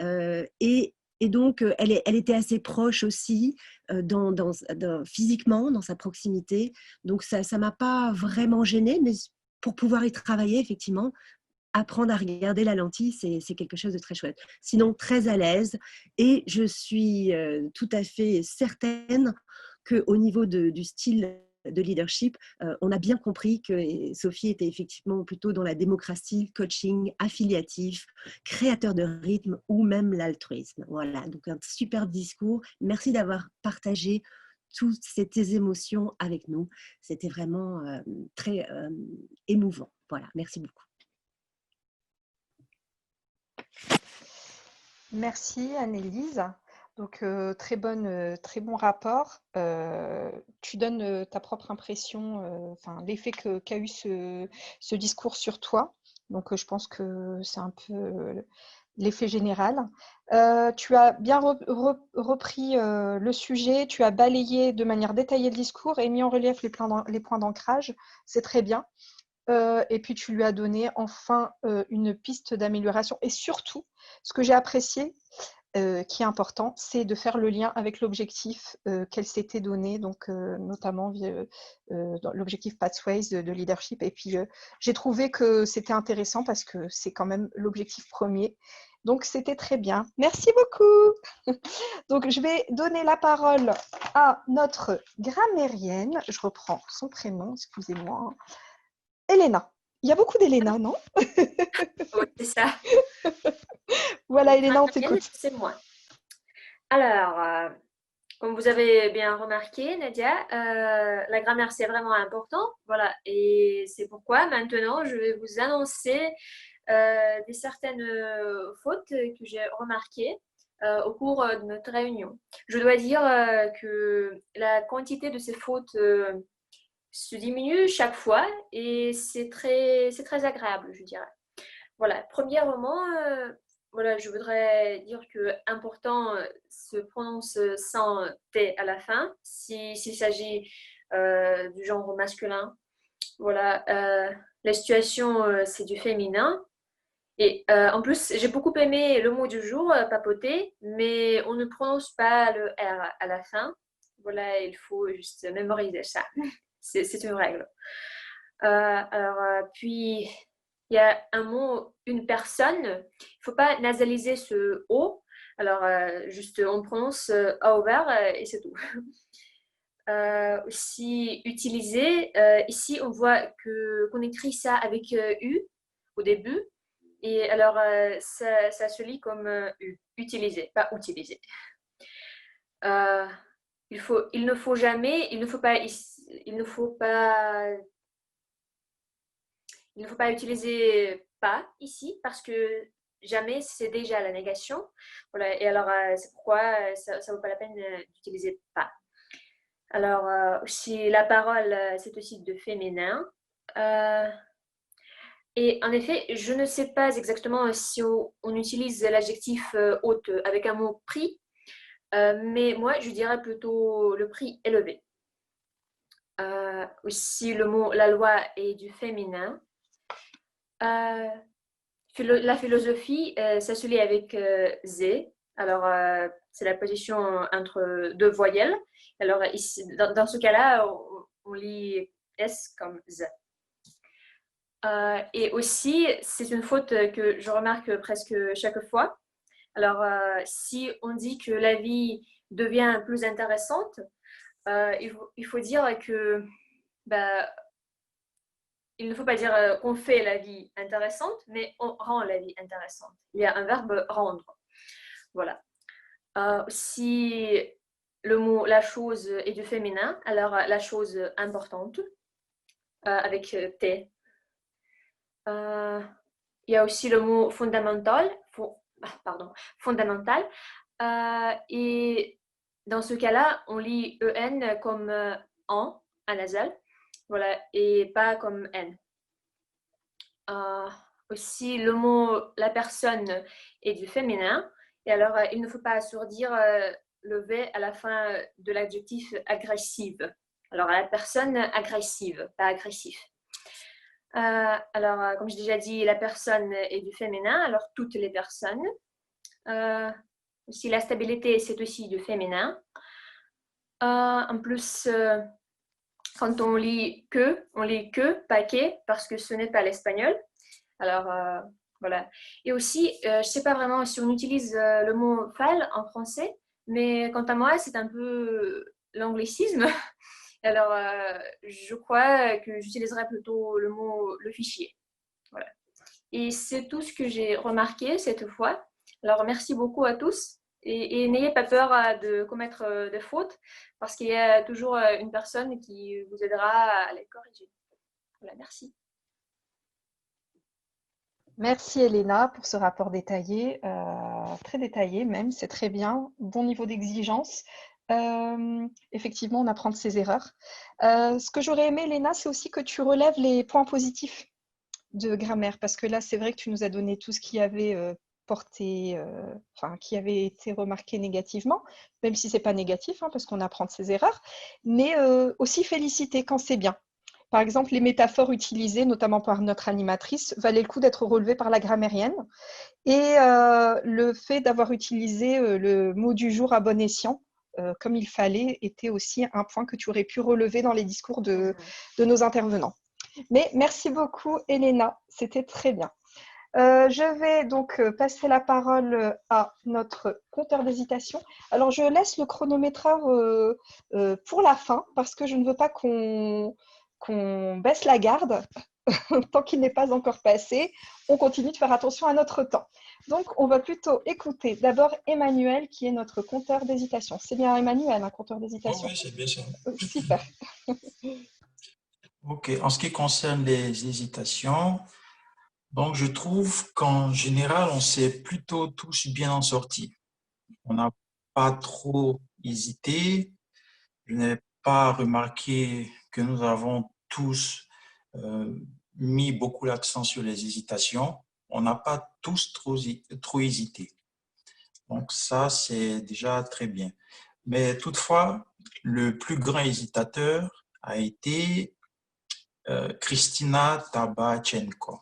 Et donc, elle était assez proche aussi physiquement, dans sa proximité. Donc, ça ne m'a pas vraiment gênée. Mais pour pouvoir y travailler, effectivement, apprendre à regarder la lentille, c'est quelque chose de très chouette. Sinon, très à l'aise. Et je suis tout à fait certaine qu'au niveau du style de leadership, on a bien compris que Sophie était effectivement plutôt dans la démocratie, coaching, affiliatif, créateur de rythme ou même l'altruisme. Voilà, donc un super discours. Merci d'avoir partagé toutes ces émotions avec nous. C'était vraiment très émouvant. Voilà, merci beaucoup. Merci Annelise. Donc très bon rapport. Tu donnes ta propre impression, l'effet qu'a eu ce discours sur toi. Donc je pense que c'est un peu l'effet général. Tu as bien repris le sujet, tu as balayé de manière détaillée le discours et mis en relief les points d'ancrage. C'est très bien. Et puis tu lui as donné enfin une piste d'amélioration. Et surtout, ce que j'ai apprécié, qui est important, c'est de faire le lien avec l'objectif qu'elle s'était donné, donc notamment dans l'objectif Pathways de leadership. Et puis j'ai trouvé que c'était intéressant parce que c'est quand même l'objectif premier. Donc c'était très bien. Merci beaucoup. Donc je vais donner la parole à notre grammairienne. Je reprends son prénom, excusez-moi. Elena. Il y a beaucoup d'Elena, non? Oui, c'est ça. Voilà, Elena, on t'écoute. C'est moi. Alors, Comme vous avez bien remarqué, Nadia, la grammaire, c'est vraiment important. Voilà. Et c'est pourquoi maintenant, je vais vous annoncer des certaines fautes que j'ai remarquées au cours de notre réunion. Je dois dire que la quantité de ces fautes se diminue chaque fois et c'est très agréable, je dirais. Voilà. Premièrement, voilà, je voudrais dire que important se prononce sans T à la fin s'il s'agit du genre masculin. Voilà, la situation, c'est du féminin. Et en plus, j'ai beaucoup aimé le mot du jour, papoter, mais on ne prononce pas le R à la fin. Voilà, il faut juste mémoriser ça. C'est une règle. Puis, il y a un mot, une personne. Il ne faut pas nasaliser ce O. Alors, juste, on prononce A ouvert et c'est tout. Aussi, utiliser. Ici, on voit qu'on écrit ça avec U au début. Et alors, ça se lit comme U. Utiliser, pas utiliser. Il ne faut jamais, il ne faut pas utiliser pas ici parce que jamais c'est déjà la négation. Voilà, et alors c'est pourquoi ça ne vaut pas la peine d'utiliser pas. Alors aussi la parole c'est aussi de féminin. Et en effet, je ne sais pas exactement si on utilise l'adjectif haute avec un mot prix, mais moi je dirais plutôt le prix élevé. Aussi le mot la loi est du féminin. La philosophie, ça se lit avec Z. Alors, c'est la position entre deux voyelles. Alors, ici, dans ce cas-là, on lit S comme Z. Et aussi, c'est une faute que je remarque presque chaque fois. Alors, si on dit que la vie devient plus intéressante, il faut dire que il ne faut pas dire qu'on fait la vie intéressante, mais on rend la vie intéressante. Il y a un verbe rendre. Voilà. Si le mot la chose est du féminin, alors la chose importante avec T. Il y a aussi le mot fondamental. Fondamental. Et dans ce cas-là, on lit EN comme en, un nasal. Voilà, et pas comme N. Aussi, le mot la personne est du féminin. Et alors, il ne faut pas assourdir le V à la fin de l'adjectif agressive. Alors, la personne agressive, pas agressif. Alors, comme j'ai déjà dit, la personne est du féminin, alors toutes les personnes. Aussi, la stabilité, c'est aussi du féminin. En plus, quand on lit que, paquet, parce que ce n'est pas l'espagnol. Alors, voilà. Et aussi, je ne sais pas vraiment si on utilise le mot file en français, mais quant à moi, c'est un peu l'anglicisme. Alors, je crois que j'utiliserai plutôt le fichier. Voilà. Et c'est tout ce que j'ai remarqué cette fois. Alors, merci beaucoup à tous. Et n'ayez pas peur de commettre des fautes, parce qu'il y a toujours une personne qui vous aidera à les corriger. Voilà, merci. Merci Elena pour ce rapport détaillé, très détaillé même, c'est très bien, bon niveau d'exigence. Effectivement, on apprend de ses erreurs. Ce que j'aurais aimé, Elena, c'est aussi que tu relèves les points positifs de grammaire, parce que là, c'est vrai que tu nous as donné tout ce qui avait qui avait été remarqué négativement, même si c'est pas négatif, hein, parce qu'on apprend de ses erreurs, mais aussi féliciter quand c'est bien. Par exemple, les métaphores utilisées, notamment par notre animatrice, valaient le coup d'être relevées par la grammairienne. Et le fait d'avoir utilisé le mot du jour à bon escient, comme il fallait, était aussi un point que tu aurais pu relever dans les discours de nos intervenants. Mais merci beaucoup, Elena, c'était très bien. Je vais donc passer la parole à notre compteur d'hésitation. Alors, je laisse le chronométreur pour la fin, parce que je ne veux pas qu'on baisse la garde. tant qu'il n'est pas encore passé, on continue de faire attention à notre temps. Donc, on va plutôt écouter d'abord Emmanuel, qui est notre compteur d'hésitation. C'est bien Emmanuel, un compteur d'hésitation? Oui, c'est bien ça. Super. Ok, en ce qui concerne les hésitations, donc je trouve qu'en général, on s'est plutôt tous bien en sortis. On n'a pas trop hésité. Je n'ai pas remarqué que nous avons tous mis beaucoup l'accent sur les hésitations. On n'a pas tous trop hésité. Donc ça, c'est déjà très bien. Mais toutefois, le plus grand hésitateur a été Kristina Tabachenko.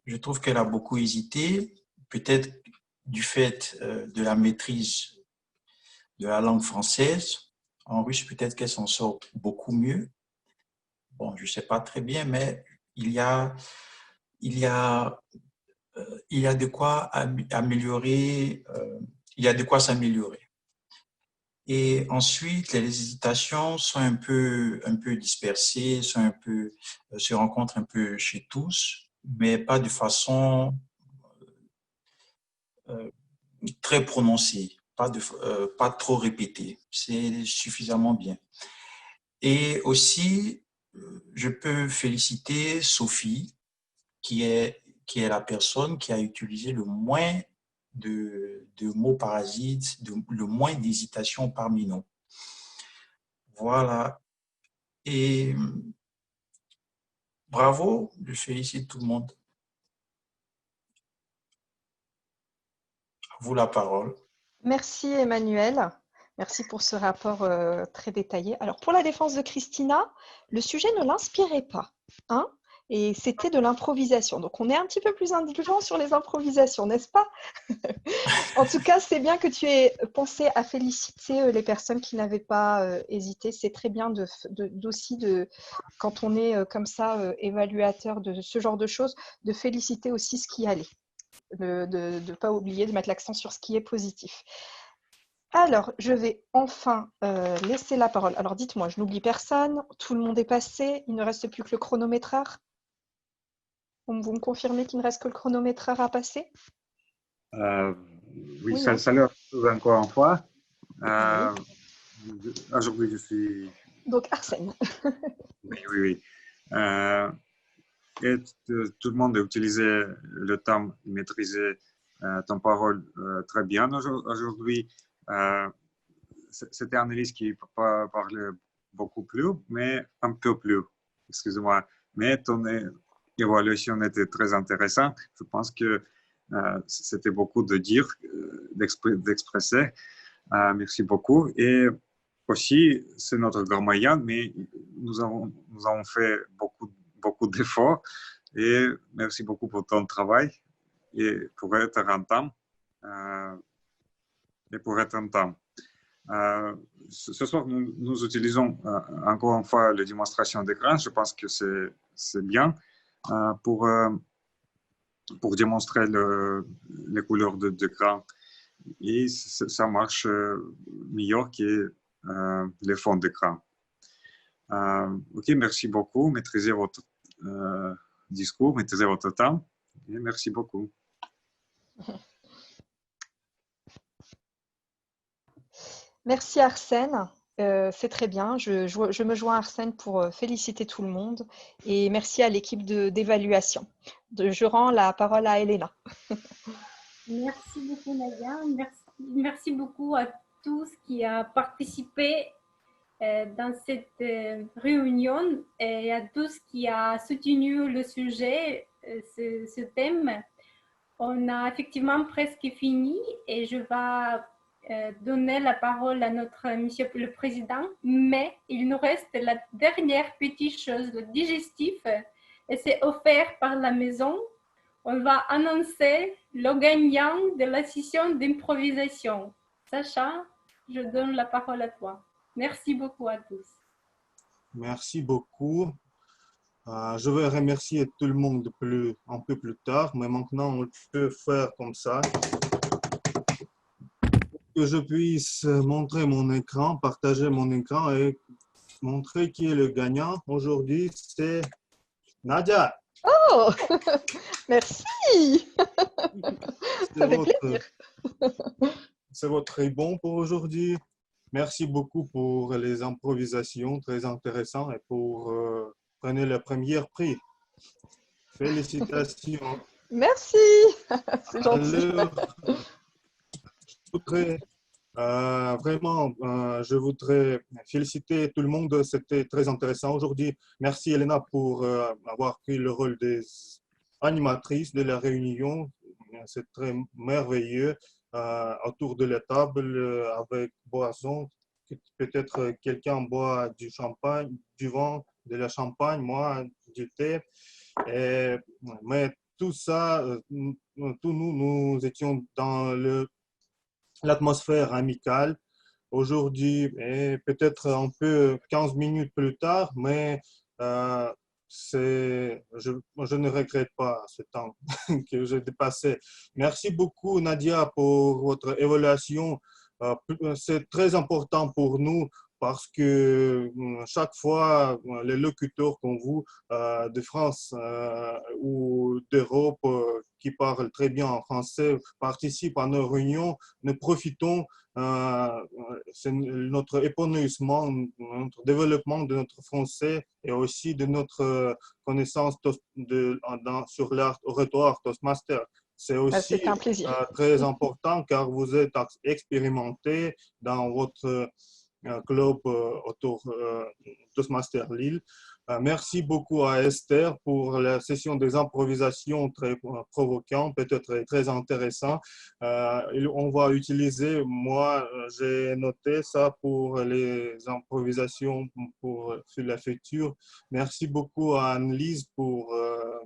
Je trouve qu'elle a beaucoup hésité, peut-être du fait de la maîtrise de la langue française. En russe, peut-être qu'elle s'en sort beaucoup mieux. Bon, je ne sais pas très bien, mais il y a de quoi améliorer, il y a de quoi s'améliorer. Et ensuite, les hésitations sont un peu dispersées, se rencontrent un peu chez tous, mais pas de façon très prononcée, pas trop répétée. C'est suffisamment bien. Et aussi, je peux féliciter Sophie, qui est la personne qui a utilisé le moins de mots parasites, le moins d'hésitation parmi nous. Voilà. Et bravo, je félicite tout le monde. À vous la parole. Merci Emmanuel. Merci pour ce rapport très détaillé. Alors, pour la défense de Christina, le sujet ne l'inspirait pas, hein, et c'était de l'improvisation. Donc, on est un petit peu plus indulgent sur les improvisations, n'est-ce pas? En tout cas, c'est bien que tu aies pensé à féliciter les personnes qui n'avaient pas hésité. C'est très bien quand on est comme ça, évaluateur de ce genre de choses, de féliciter aussi ce qui allait. De ne pas oublier de mettre l'accent sur ce qui est positif. Alors, je vais enfin laisser la parole. Alors, dites-moi, je n'oublie personne, tout le monde est passé, il ne reste plus que le chronométreur. Vous me confirmez qu'il ne reste que le chronométreur à passer? Oui, Oui, hein. salut à tous encore une fois. Aujourd'hui, je suis... Donc, Arsène. Oui. Et tout le monde a utilisé le temps, maîtrisé ton parole très bien aujourd'hui. C'était un analyse qui parlait beaucoup plus, mais un peu plus, excusez-moi. Mais ton évaluation était très intéressante. Je pense que c'était beaucoup de dire, d'expresser. Merci beaucoup. Et aussi, c'est notre grand moyen, mais nous avons fait beaucoup d'efforts. Et merci beaucoup pour ton travail et pour être en temps. Ce soir, nous utilisons encore une fois les démonstrations d'écran. Je pense que c'est bien pour démontrer les couleurs d'écran. Et ça marche mieux que les fonds d'écran. Ok, merci beaucoup. Maîtrisez votre discours, maîtrisez votre temps. Et merci beaucoup. Merci Arsène, c'est très bien. Je me joins à Arsène pour féliciter tout le monde et merci à l'équipe d'évaluation. Je rends la parole à Elena. Merci beaucoup Nadia, merci beaucoup à tous qui ont participé dans cette réunion et à tous qui ont soutenu le sujet, ce thème. On a effectivement presque fini et je vais donner la parole à notre monsieur le président, mais il nous reste la dernière petite chose, le digestif, et c'est offert par la maison. On va annoncer le gagnant de la session d'improvisation. Sacha, je donne la parole à toi. Merci beaucoup à tous. Merci beaucoup. Je vais remercier tout le monde un peu plus tard, mais maintenant on peut faire comme ça. Que je puisse montrer mon écran, partager mon écran et montrer qui est le gagnant. Aujourd'hui, c'est Nadia, Oh, merci. c'est Ça fait votre, plaisir. c'est votre bon pour aujourd'hui. Merci beaucoup pour les improvisations très intéressantes et pour prendre le premier prix. Félicitations. Merci. C'est gentil. Alors, je voudrais, vraiment, je voudrais féliciter tout le monde. C'était très intéressant aujourd'hui. Merci Elena pour avoir pris le rôle des animatrices de la réunion. C'est très merveilleux autour de la table avec boisson. Peut-être quelqu'un boit du champagne, du vin, de la champagne, moi du thé. Mais tout ça, tous nous étions dans l'atmosphère amicale aujourd'hui, et peut-être un peu 15 minutes plus tard, mais je ne regrette pas ce temps que j'ai dépassé. Merci beaucoup, Nadia, pour votre évaluation. C'est très important pour nous parce que chaque fois, les locuteurs comme vous de France ou d'Europe qui parlent très bien en français participent à nos réunions. Nous profitons, c'est notre épanouissement, notre développement de notre français et aussi de notre connaissance sur l'art oratoire Toastmaster. C'est aussi C'était un plaisir. très important car vous êtes expérimenté dans votre club autour Toastmaster Lille. Merci beaucoup à Esther pour la session des improvisations très provoquantes, peut-être très intéressant. On va utiliser, moi j'ai noté ça pour les improvisations sur la future. Merci beaucoup à Anne-Lise pour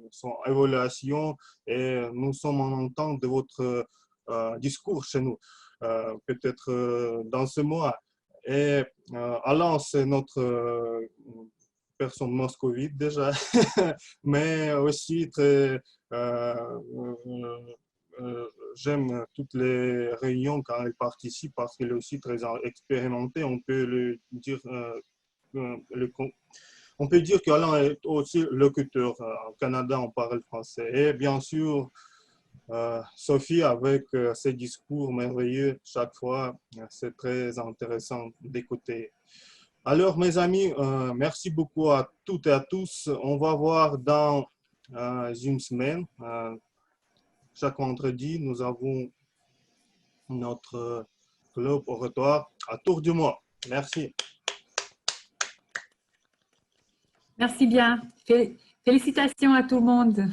son évaluation et nous sommes en entente de votre discours chez nous, peut-être dans ce mois. Et Alain, c'est notre personne moscovite déjà, mais aussi très, j'aime toutes les réunions quand il participe parce qu'il est aussi très expérimenté. On peut le dire, on peut dire qu'Alain est aussi locuteur. Au Canada, on parle français. Et bien sûr, Sophie, avec ses discours merveilleux chaque fois, c'est très intéressant d'écouter. Alors, mes amis, merci beaucoup à toutes et à tous. On va voir dans une semaine. Chaque vendredi, nous avons notre club oratoire à tour du mois. Merci. Merci bien. Félicitations à tout le monde.